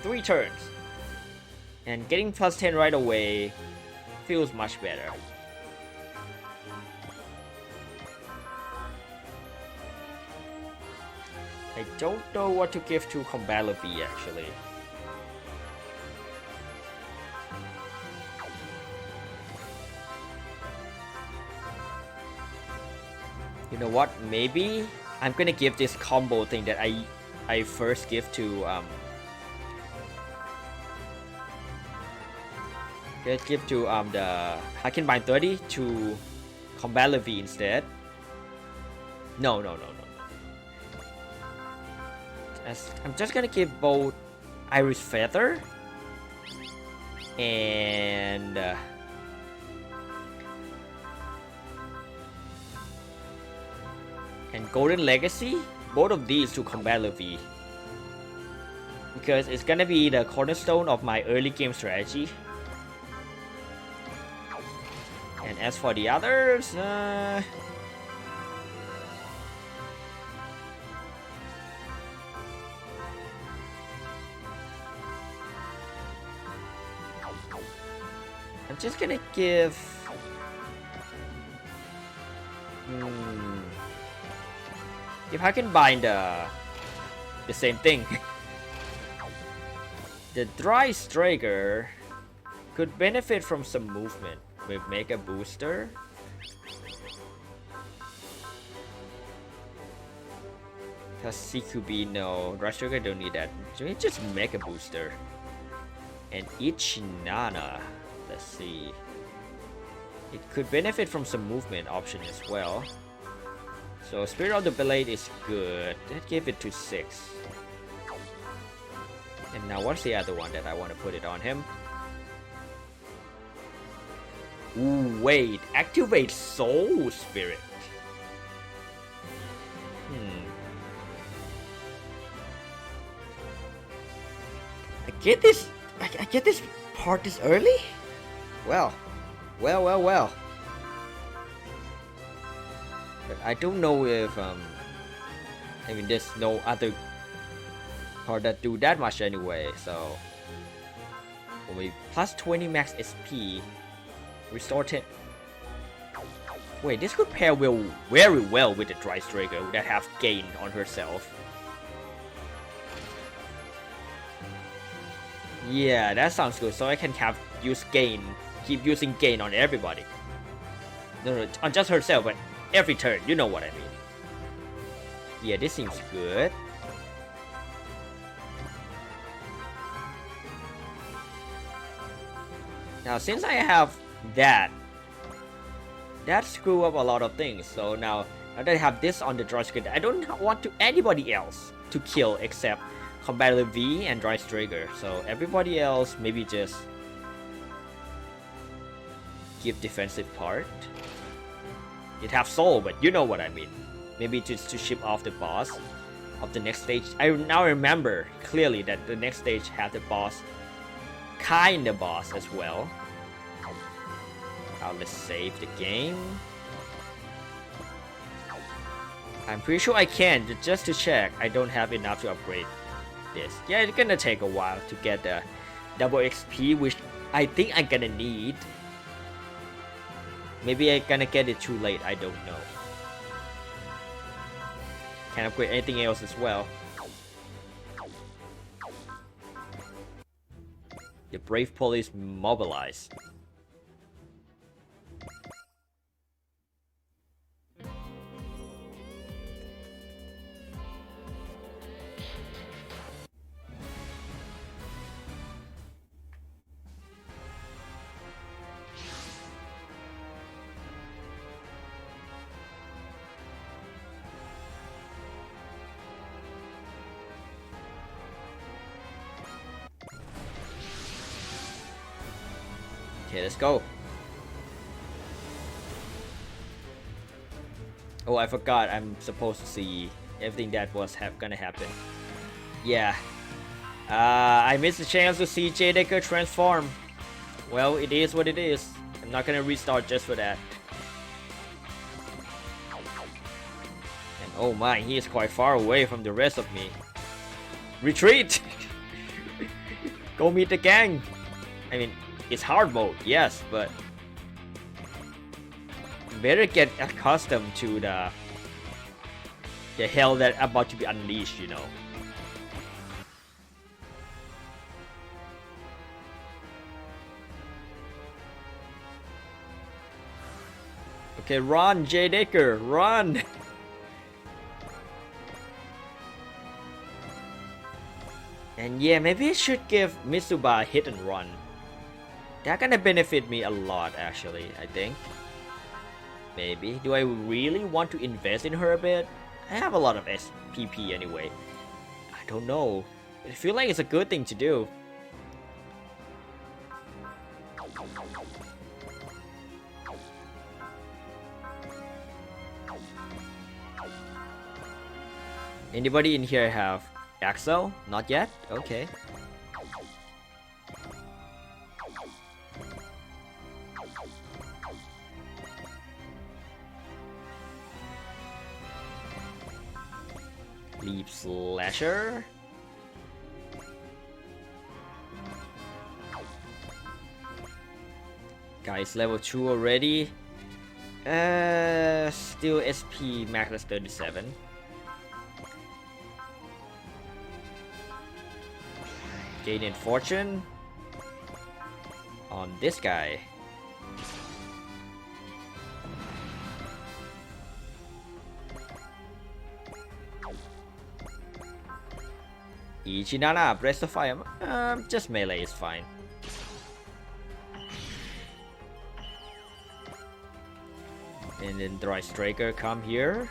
3 turns. And getting plus 10 right away feels much better. I don't know what to give to combattle V actually. You know what? Maybe I'm gonna give this combo thing that I first give to the I can bind 30 to combat V instead. No. I'm just gonna give both Iris Feather and Golden Legacy, both of these to combattle V. Because it's gonna be the cornerstone of my early game strategy. And as for the others, I'm just gonna give... If I can bind the same thing. The Dry Striker could benefit from some movement with Mega Booster. Because CQB, no. Dry Striker don't need that. So it's just Mega Booster. And ichinana. Let's see. It could benefit from some movement option as well. So Spirit of the Blade is good. Let's give it to 6. And now what's the other one that I want to put it on him? Ooh, wait. Activate Soul Spirit. I get this part this early? Well. But I don't know if I mean there's no other card that do that much anyway, so we plus 20 max SP, restore 10. Wait, this could pair very well with the Dry Striker that have gain on herself. Yeah, that sounds good. So I can keep using gain on everybody. No, on just herself, but every turn. You know what I mean. Yeah, this seems good. Now, since I have that screw up a lot of things. So now that I have this on the Dry Striker, I don't want anybody else to kill except Combattle V and Dry Striker. So everybody else maybe just give defensive part. It have soul, but you know what I mean. Maybe just to ship off the boss of the next stage. I now remember clearly that the next stage had the boss, kinda boss as well. Now let's save the game. I'm pretty sure I can, just to check. I don't have enough to upgrade this. Yeah, it's gonna take a while to get the double XP, which I think I'm gonna need. Maybe I'm gonna get it too late, I don't know. Can upgrade anything else as well. The Brave Police mobilized. Okay, let's go. Oh, I forgot. I'm supposed to see everything that was gonna happen. Yeah. I missed the chance to see J-Decker transform. Well, it is what it is. I'm not gonna restart just for that. And oh my, he is quite far away from the rest of me. Retreat! Go meet the gang! I mean, it's hard mode, yes, but better get accustomed to the hell that's about to be unleashed, you know. Okay, run, J-Decker, run! And yeah, maybe I should give Mitsuba a hit and run. That's gonna benefit me a lot, actually, I think. Maybe. Do I really want to invest in her a bit? I have a lot of SPP anyway. I don't know. I feel like it's a good thing to do. Anybody in here have Axel? Not yet? Okay. Leap Slasher. Guys, level 2 already. Still SP max is 37. Gain in fortune on this guy. Ichinana, Breath of Fire. Just melee is fine. And then Dry Striker come here.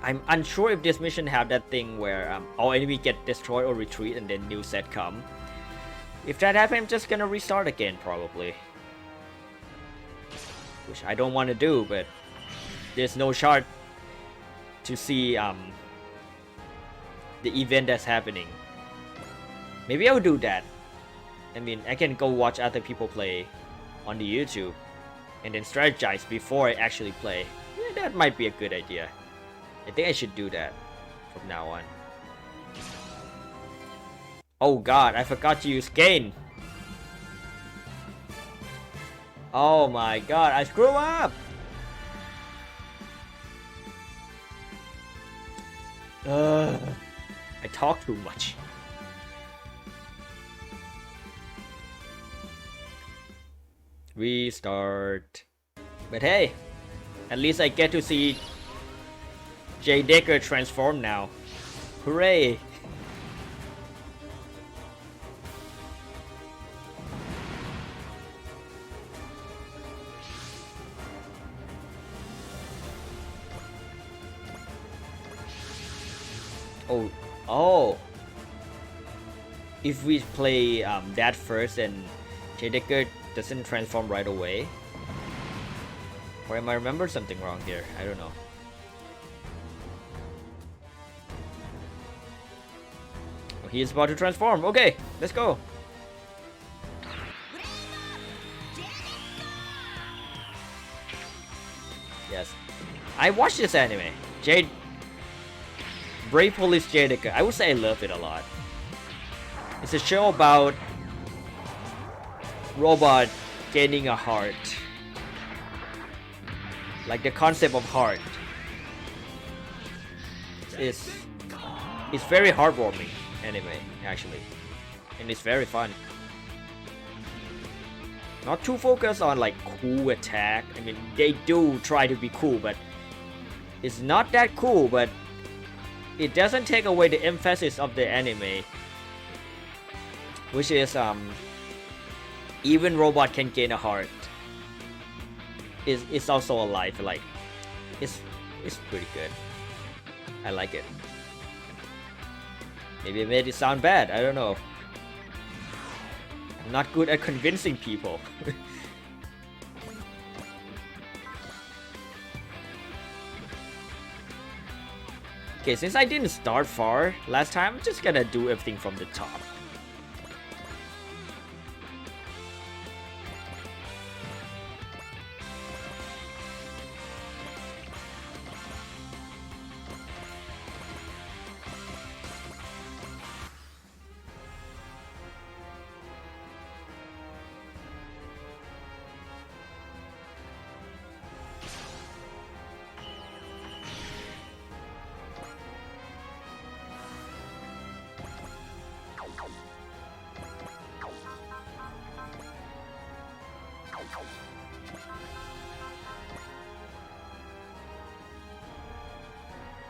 I'm unsure if this mission have that thing where all enemy get destroyed or retreat and then new set come. If that happens, I'm just gonna restart again probably. Which I don't want to do, but there's no chart to see the event that's happening. Maybe I'll do that. I mean, I can go watch other people play on the YouTube and then strategize before I actually play. Yeah, that might be a good idea. I think I should do that from now on. Oh god, I forgot to use gain. Oh my god, I screw up! I talk too much. Restart. But hey, at least I get to see J. Decker transform now. Hooray! Oh. If we play that first and J. Decker doesn't transform right away. Or am I remember something wrong here? I don't know. Oh, he is about to transform. Okay, let's go. Yes. I watched this anime. Brave Police J. Decker. I would say I love it a lot. It's a show about robot gaining a heart. Like the concept of heart is very heartwarming anime actually, and it's very fun. Not too focused on like cool attack. I mean, they do try to be cool, but it's not that cool. But it doesn't take away the emphasis of the anime, which is even robot can gain a heart. It's also alive. Like it's pretty good. I like it. Maybe I made it sound bad. I don't know. I'm not good at convincing people. Okay, since I didn't start far last time, I'm just gonna do everything from the top.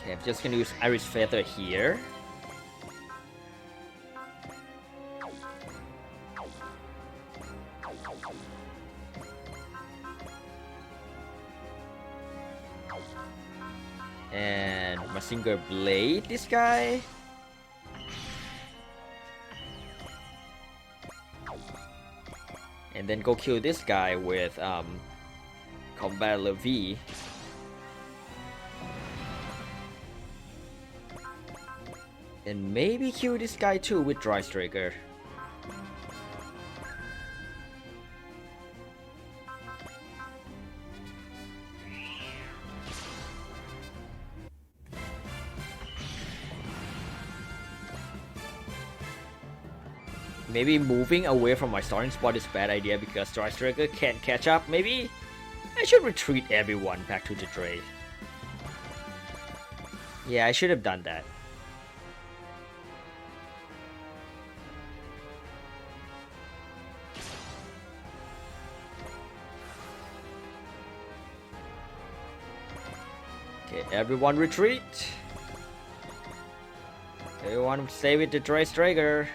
Okay, I'm just gonna use Iris Feather here. And Mazinger Blade this guy. And then go kill this guy with combattle V. And maybe kill this guy too with Dry Striker. Maybe moving away from my starting spot is a bad idea because Dry Striker can't catch up. Maybe I should retreat everyone back to the Dray. Yeah, I should have done that. Okay, everyone retreat. Everyone stay with the Dry Striker.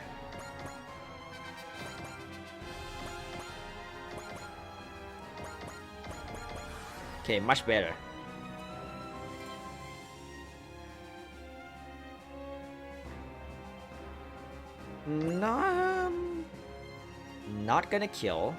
Okay, much better. No, not gonna kill.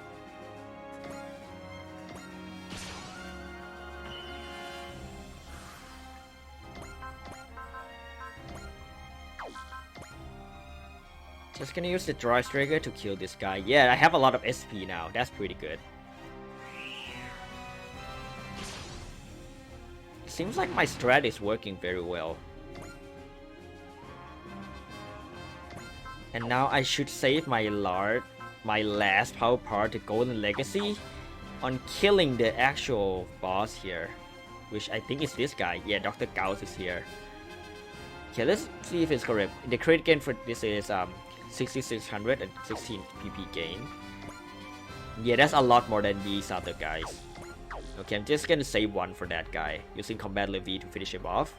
Just gonna use the Dry Striker to kill this guy. Yeah, I have a lot of SP now. That's pretty good. Seems like my strat is working very well. And now I should save my last power part, the Golden Legacy, on killing the actual boss here, which I think is this guy. Yeah, Dr. Gauss is here. Okay, let's see if it's correct. The crit gain for this is 6600 and 16 PP gain. Yeah, that's a lot more than these other guys. Okay, I'm just gonna save one for that guy, using Combat V to finish him off.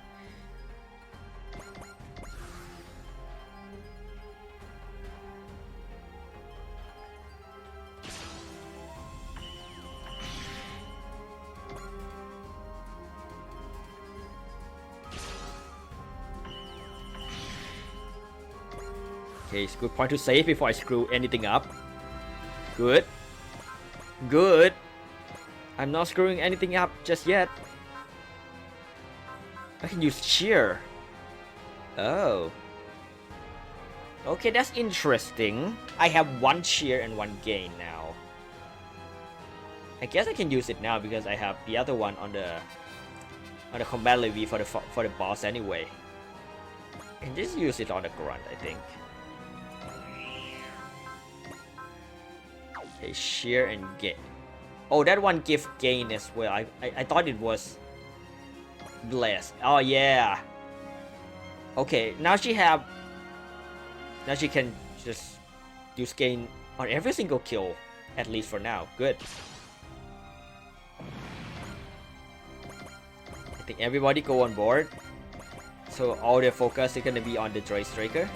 Okay, it's a good point to save before I screw anything up. Good. Good. I'm not screwing anything up just yet. I can use cheer. Oh. Okay, that's interesting. I have one cheer and one gain now. I guess I can use it now because I have the other one on the combat levy for the boss anyway. I can just use it on the grunt, I think. Okay, shear and gain. Oh, that one gives gain as well. I thought it was blessed. Oh yeah. Okay, now she can just use gain on every single kill, at least for now. Good. I think everybody go on board. So all their focus is gonna be on the Dry Striker.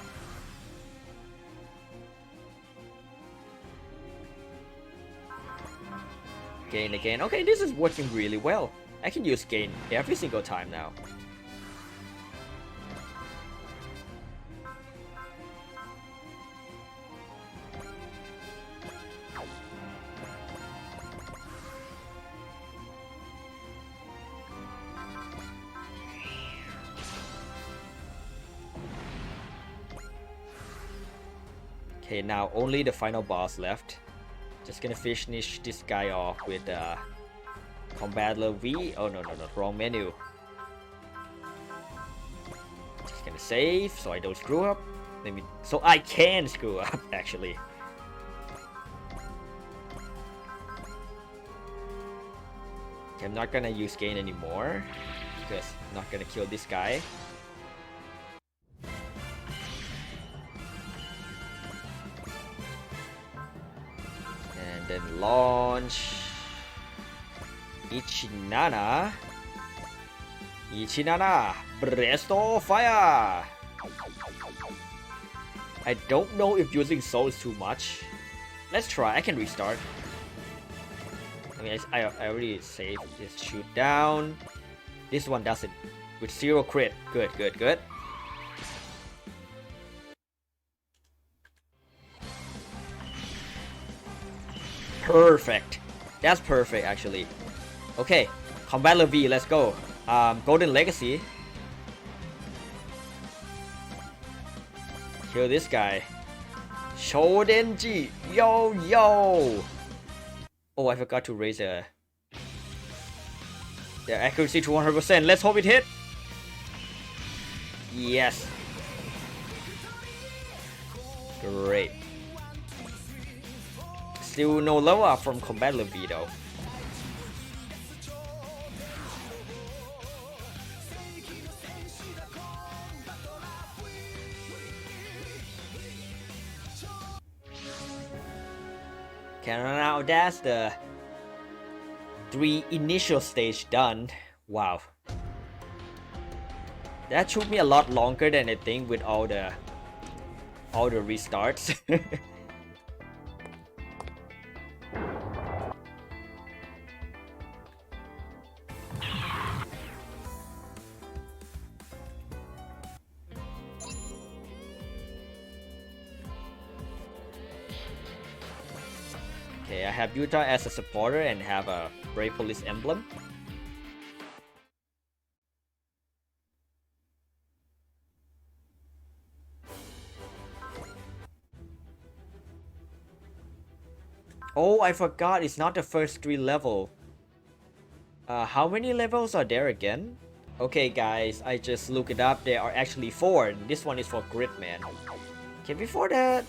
Gain again. Okay, this is working really well. I can use gain every single time now. Okay, now only the final boss left. Just gonna finish this guy off with combattle V. Oh no, wrong menu. Just gonna save so I don't screw up. So I can screw up actually. Okay, I'm not gonna use gain anymore because I'm not gonna kill this guy. Then launch Ichinana. Breast of Fire. I don't know if using soul is too much. Let's try. I can restart. I mean, I already saved. Just shoot down. This one does it with 0 crit. Good. Perfect. That's perfect actually. Okay, combattle V, let's go. Golden Legacy. Kill this guy. Shodenji, yo yo. Oh, I forgot to raise the accuracy to 100%. Let's hope it hit. Yes. Great. Still no level up from combat V though. Okay, now that's the 3 initial stage done. Wow. That took me a lot longer than I think with all the restarts. Okay, I have Utah as a supporter and have a Brave Police emblem. Oh, I forgot, it's not the first 3 level. How many levels are there again? Okay guys, I just looked it up, there are actually 4. This one is for Gridman. Okay, before that...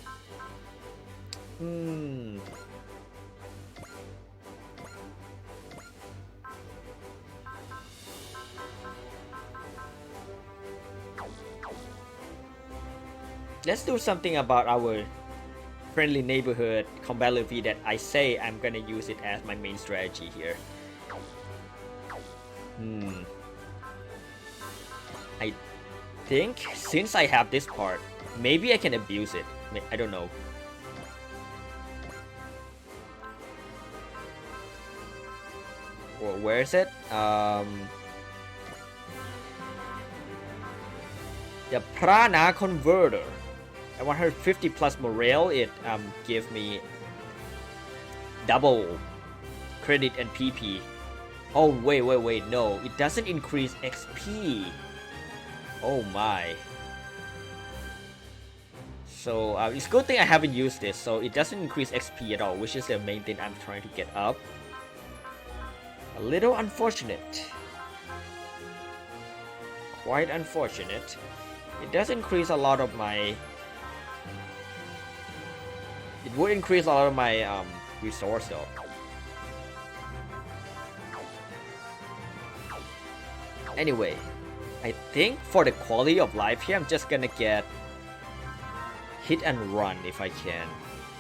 Let's do something about our friendly neighborhood combat V that I say I'm gonna use it as my main strategy here. I think since I have this part, maybe I can abuse it. I don't know. Well, where is it? The Prana Converter. At 150 plus morale, it gives me double credit and PP. Oh wait, no, it doesn't increase XP. Oh my. So it's a good thing I haven't used this, so it doesn't increase XP at all, which is the main thing I'm trying to get up. A little unfortunate. Quite unfortunate. It does increase a lot of my... It would increase a lot of my resource though. Anyway, I think for the quality of life here, I'm just gonna get hit and run if I can.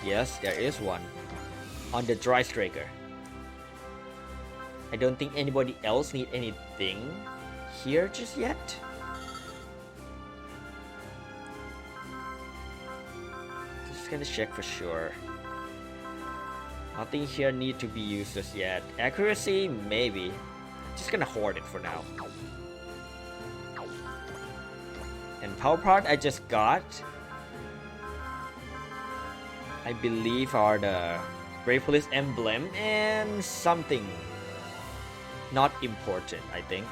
Yes, there is one on the Dry Striker. I don't think anybody else need anything here just yet. Just gonna check for sure. Nothing here need to be used just yet. Accuracy, maybe. Just gonna hoard it for now. And power part I just got, I believe, are the Brave Police emblem and something not important, I think,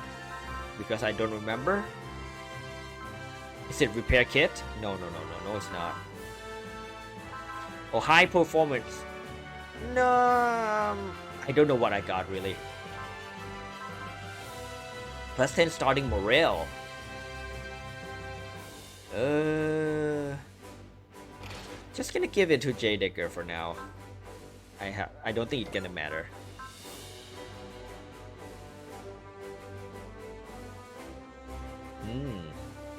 because I don't remember. Is it repair kit? No, it's not. Oh, high performance. No, I don't know what I got really. Plus 10 starting morale. Just gonna give it to J Decker for now. I don't think it's gonna matter.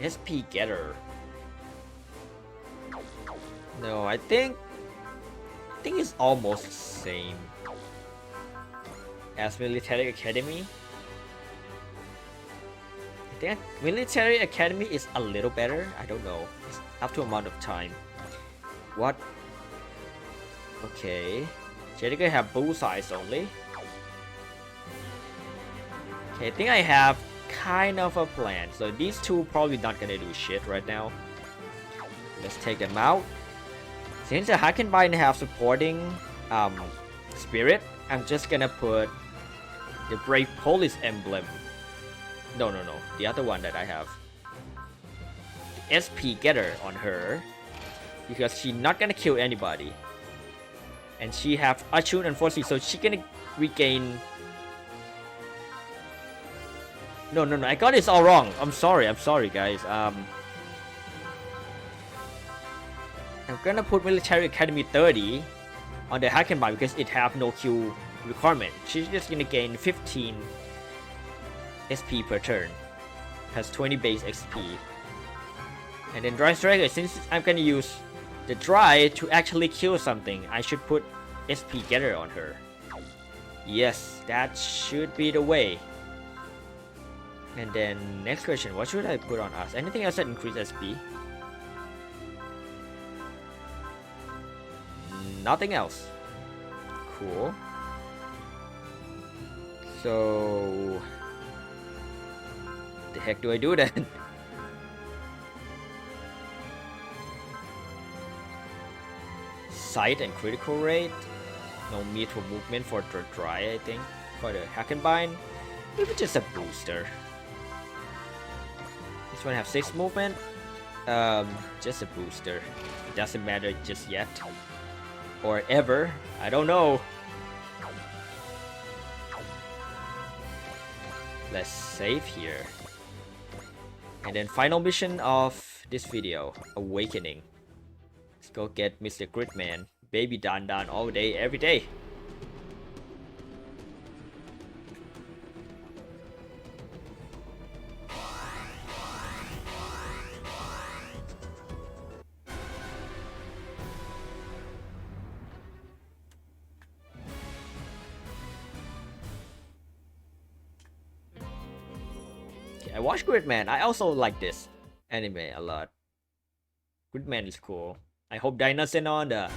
SP getter. No, I think it's almost the same as Military Academy. I think Military Academy is a little better. I don't know. It's up to amount of time. What? Okay. Jedica have bullseyes only. Okay, I think I have kind of a plan. So these two probably not gonna do shit right now. Let's take them out. Since the Hakenbein have supporting Spirit, I'm just gonna put the Brave Police emblem. No, the other one that I have. The SP Getter on her, because she's not gonna kill anybody. And she have Achun unfortunately, so she gonna regain. No, I got this all wrong. I'm sorry guys. I'm gonna put Military Academy 30 on the Hackenby because it have no Q requirement. She's just gonna gain 15 SP per turn. Has 20 base XP. And then Dry Striker, since I'm gonna use the Dry to actually kill something, I should put SP Getter on her. Yes, that should be the way. And then next question, what should I put on us? Anything else that increase SP? Nothing else. Cool. So the heck do I do then? Sight and critical rate. No meat for movement for the Dry, I think. For the Hackenbind, maybe just a booster. This one have 6 movement. Just a booster. It doesn't matter just yet. Or ever. I don't know. Let's save here. And then final mission of this video. Awakening. Let's go get Mr. Gridman. Baby Dan all day, every day. I watched Gridman. I also like this anime a lot. Gridman is cool. I hope Dynazenon, the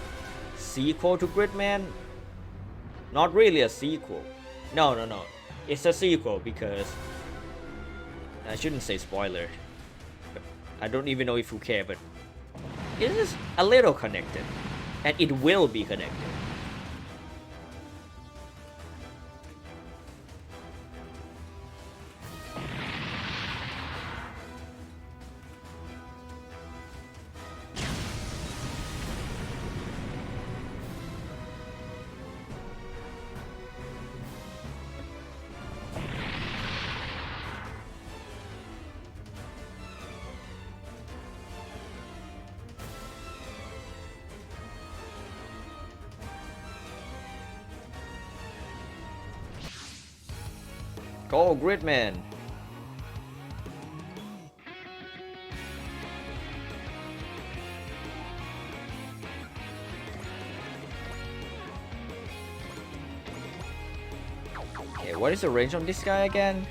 sequel to Gridman. Not really a sequel. No. It's a sequel because I shouldn't say spoiler. But I don't even know if you care, but it is a little connected. And it will be connected. Go, Gridman! Okay, what is the range on this guy again?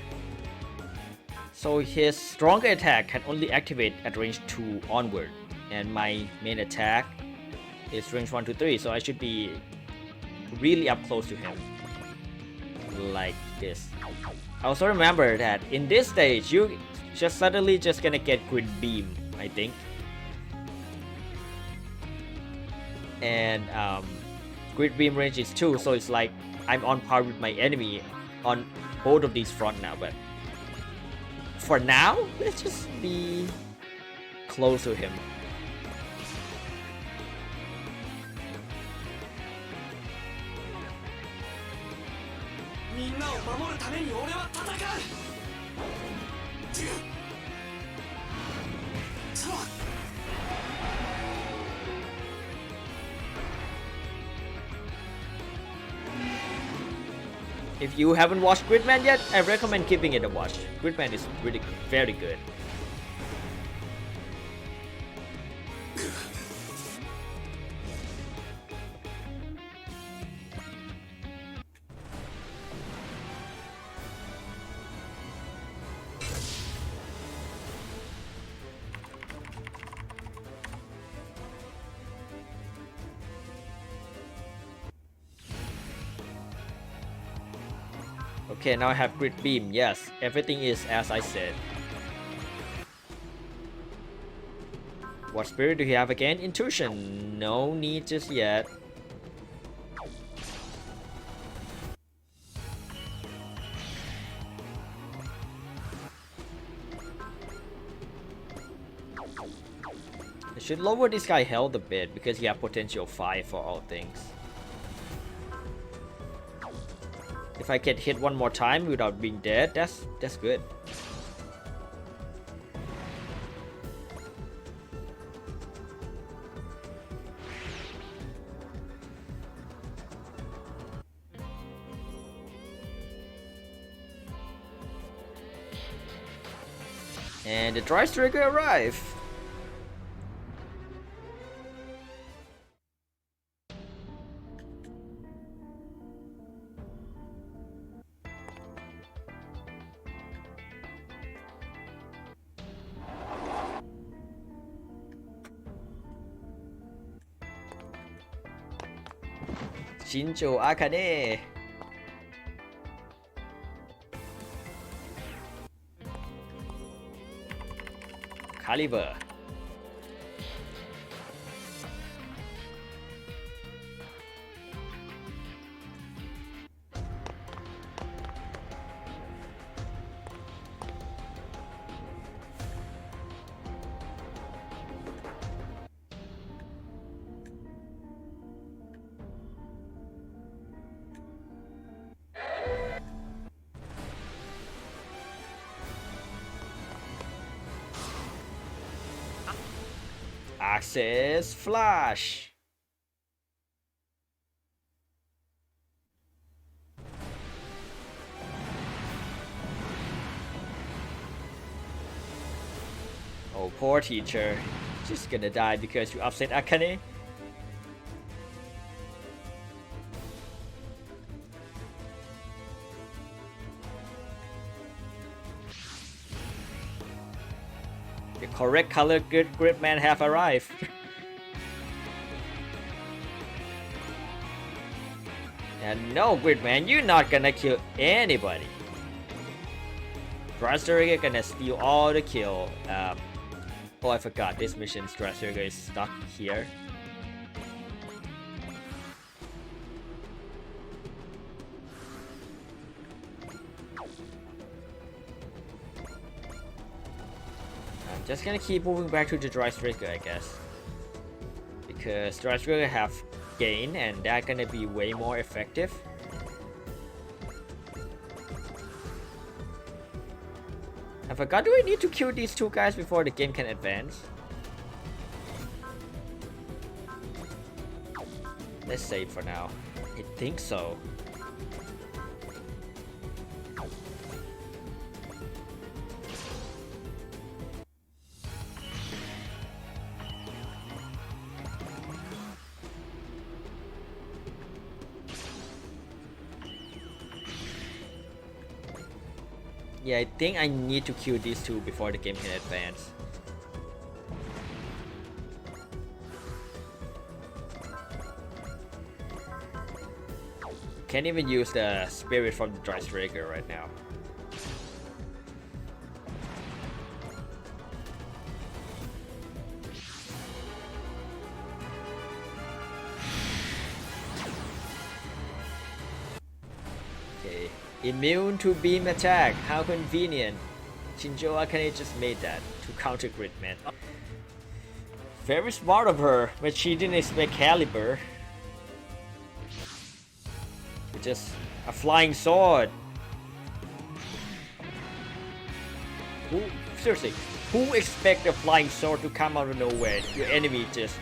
So his stronger attack can only activate at range 2 onward. And my main attack is range 1 to 3, so I should be really up close to him. Like this. I also remember that in this stage, you just suddenly just gonna get Grid Beam, I think. And Grid Beam range is 2, so it's like I'm on par with my enemy on both of these front now. But for now, let's just be close to him. If you haven't watched Gridman yet, I recommend giving it a watch. Gridman is really very good. Okay, now I have Grid Beam. Yes, everything is as I said. What spirit do you have again? Intuition. No need just yet. Should lower this guy health a bit because he has potential 5 for all things. If I can hit one more time without being dead, that's good. And the Dry Striker arrive. Shinjo Akane. Caliber. Access Flash. Oh, poor teacher. She's gonna die because you upset Akane. The correct color Gridman have arrived. And no, Gridman, you're not gonna kill anybody. Drystrigger gonna steal all the kill. Oh, I forgot this mission. Drystrigger is stuck here. Just gonna keep moving back to the Dry Striker, I guess. Because Dry Striker have gain and that gonna be way more effective. I forgot, do I need to kill these two guys before the game can advance? Let's save for now. I think so. Yeah, I think I need to kill these two before the game can advance. Can't even use the spirit from the Dry Striker right now. Okay. Immune to beam attack. How convenient. Shinjo Akane just made that to counter Gridman. Very smart of her, but she didn't expect Caliber. It's just a flying sword. Seriously, who expect a flying sword to come out of nowhere? Your enemy just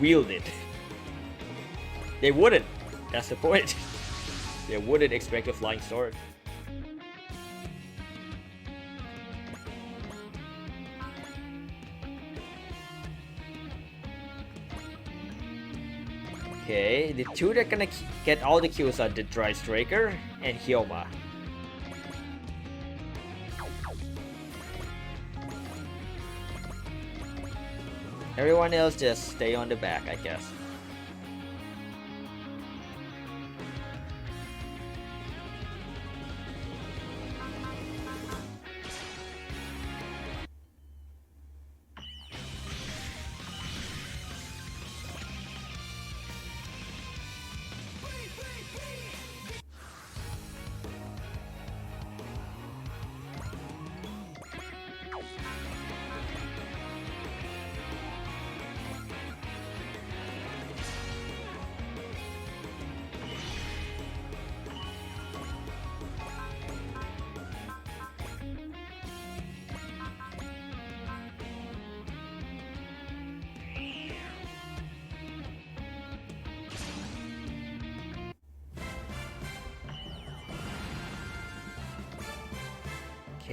wield it. They wouldn't. That's the point. They wouldn't expect a flying sword. Okay, the two that are gonna get all the kills are the Dry Striker and Hyoma. Everyone else just stay on the back, I guess.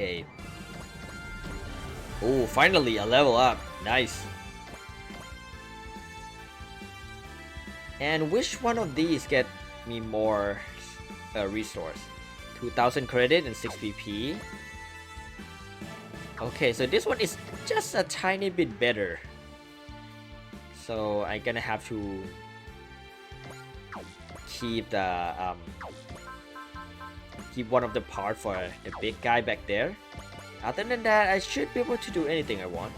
Okay. Oh, finally a level up. Nice. And which one of these get me more resource? 2000 credit and 6 PP. Okay, so this one is just a tiny bit better. So I'm gonna have to keep the keep one of the part for the big guy back there. Other than that, I should be able to do anything I want.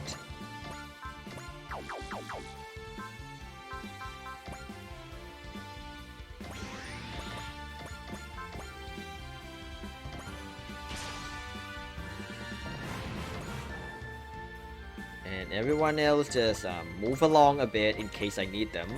And everyone else just move along a bit in case I need them.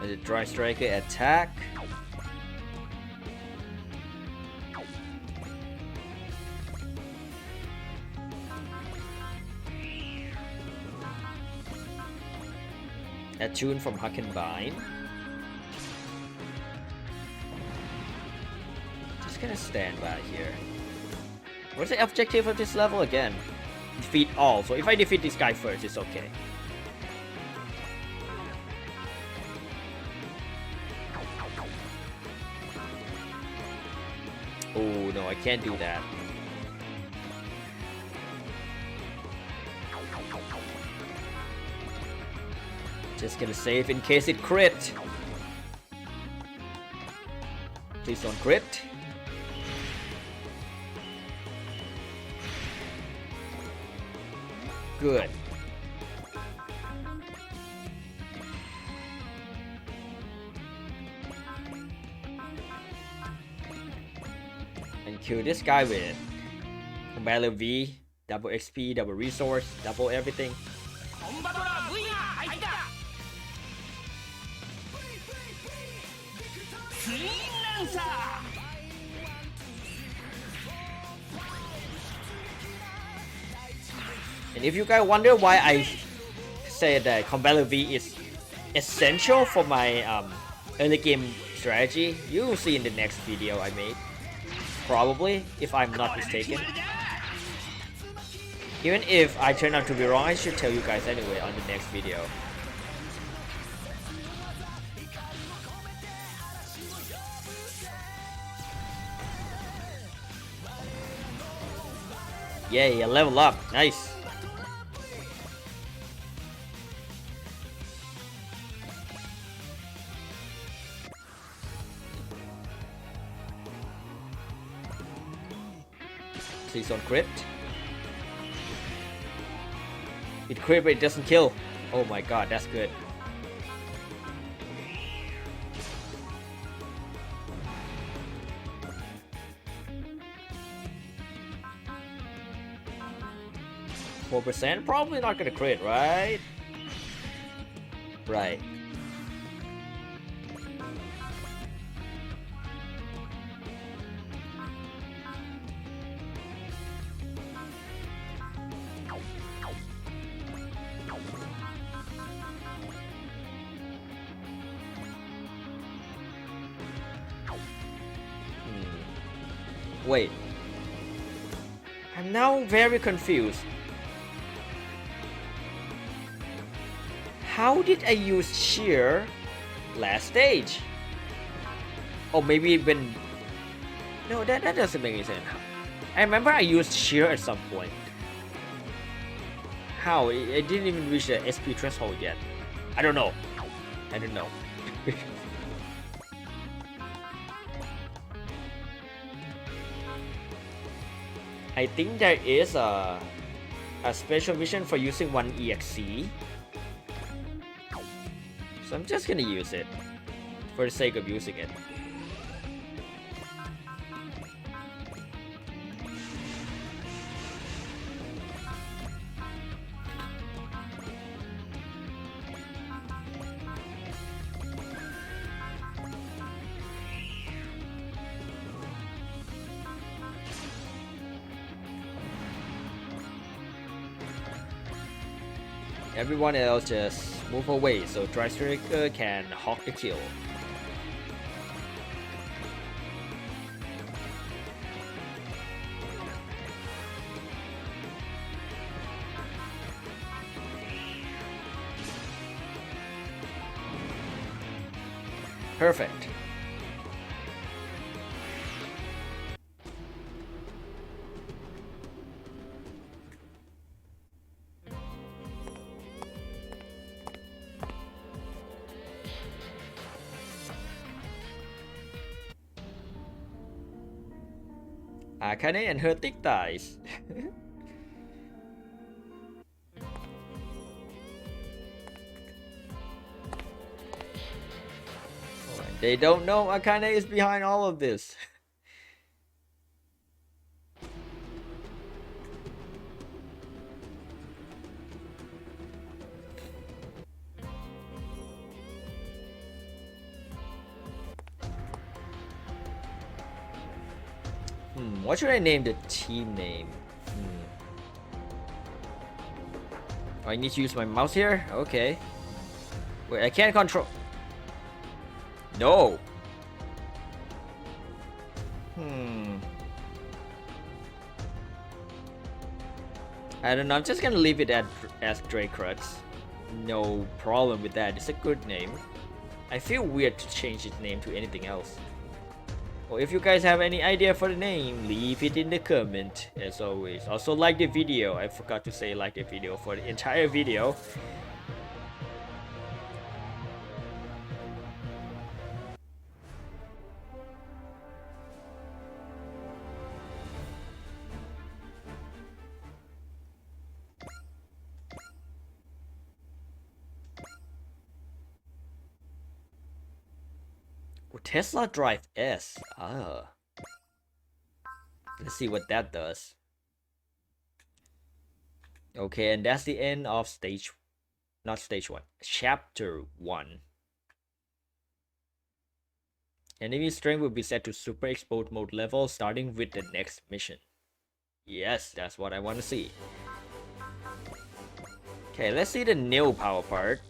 The Dry Striker attack. A tune from Huckenbein. Just gonna stand by here. What's the objective of this level again? Defeat all. So if I defeat this guy first, it's okay. Oh no, I can't do that. Just gonna save in case it crit. Please don't crit. Good. And kill this guy with combattle V, double XP, double resource, double everything. And if you guys wonder why I say that combattle V is essential for my early game strategy, you will see in the next video I made. Probably, if I'm not mistaken. Even if I turn out to be wrong, I should tell you guys anyway on the next video. Yay, a level up. Nice. Please don't crit. It crit but it doesn't kill. Oh my god, that's good. %? Probably not gonna crit, right? Right. Wait. I'm now very confused. How did I use shear last stage? Oh, maybe when... No, that doesn't make any sense. I remember I used shear at some point. How? I didn't even reach the SP threshold yet. I don't know. I don't know. I think there is a special mission for using one EXC. So I'm just gonna use it for the sake of using it. Everyone else just move away so Dry Striker can hawk the kill. Perfect. Arne and her thick thighs. They don't know Arne is behind all of this. What should I name the team name? I need to use my mouse here? Okay. Wait, I can't control. No. I don't know. I'm just gonna leave it as Dracrux. No problem with that. It's a good name. I feel weird to change its name to anything else. Or if you guys have any idea for the name, leave it in the comment as always. Also like the video. I forgot to say like the video for the entire video. Tesla Drive S. Let's see what that does. Okay, and that's the end of not stage 1, chapter 1. Enemy strength will be set to super exposed mode level starting with the next mission. Yes, that's what I want to see. Okay, let's see the new power part.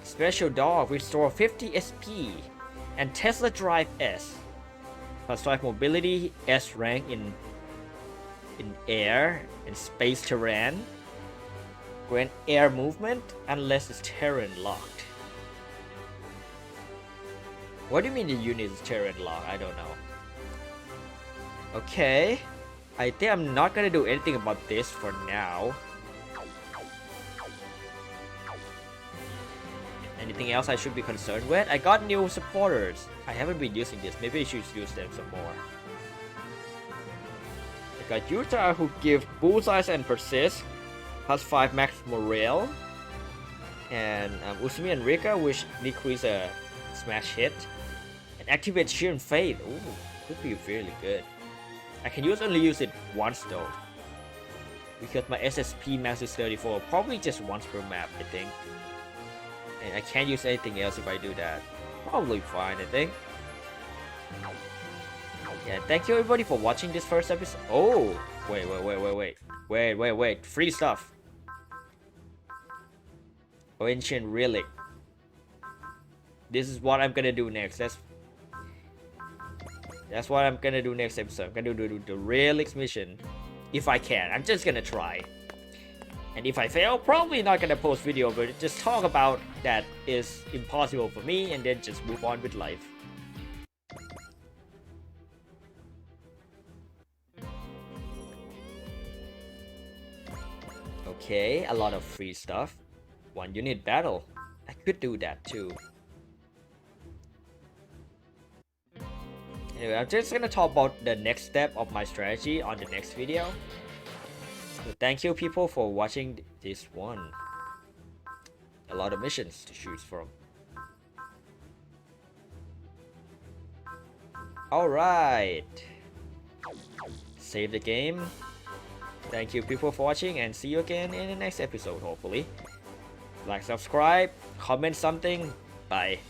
Special Dog restore 50 SP and Tesla Drive S. Plus 5 mobility, S rank in air and space terrain. Grant air movement unless it's terrain locked. What do you mean the unit is terrain locked? I don't know. Okay. I think I'm not gonna do anything about this for now. Anything else I should be concerned with? I got new supporters. I haven't been using this. Maybe I should use them some more. I got Yuta who give bullseyes and persist. Plus 5 max morale. And Usumi and Rika which decrease a smash hit. And activate Sheer and Fade. Ooh, could be really good. I can only use it once though. Because my SSP max is 34. Probably just once per map, I think. And I can't use anything else if I do that. Probably fine, I think. Yeah, thank you everybody for watching this first episode. Oh, wait. Free stuff. Ancient Relic. This is what I'm gonna do next. That's what I'm gonna do next episode. I'm gonna do the Relics mission. If I can. I'm just gonna try. And if I fail, probably not gonna post video, but just talk about that is impossible for me and then just move on with life. Okay, a lot of free stuff. 1 unit battle. I could do that too. Anyway, I'm just gonna talk about the next step of my strategy on the next video. So thank you people for watching this one. A lot of missions to choose from. Alright. Save the game. Thank you people for watching and see you again in the next episode hopefully. Like, subscribe, comment something. Bye.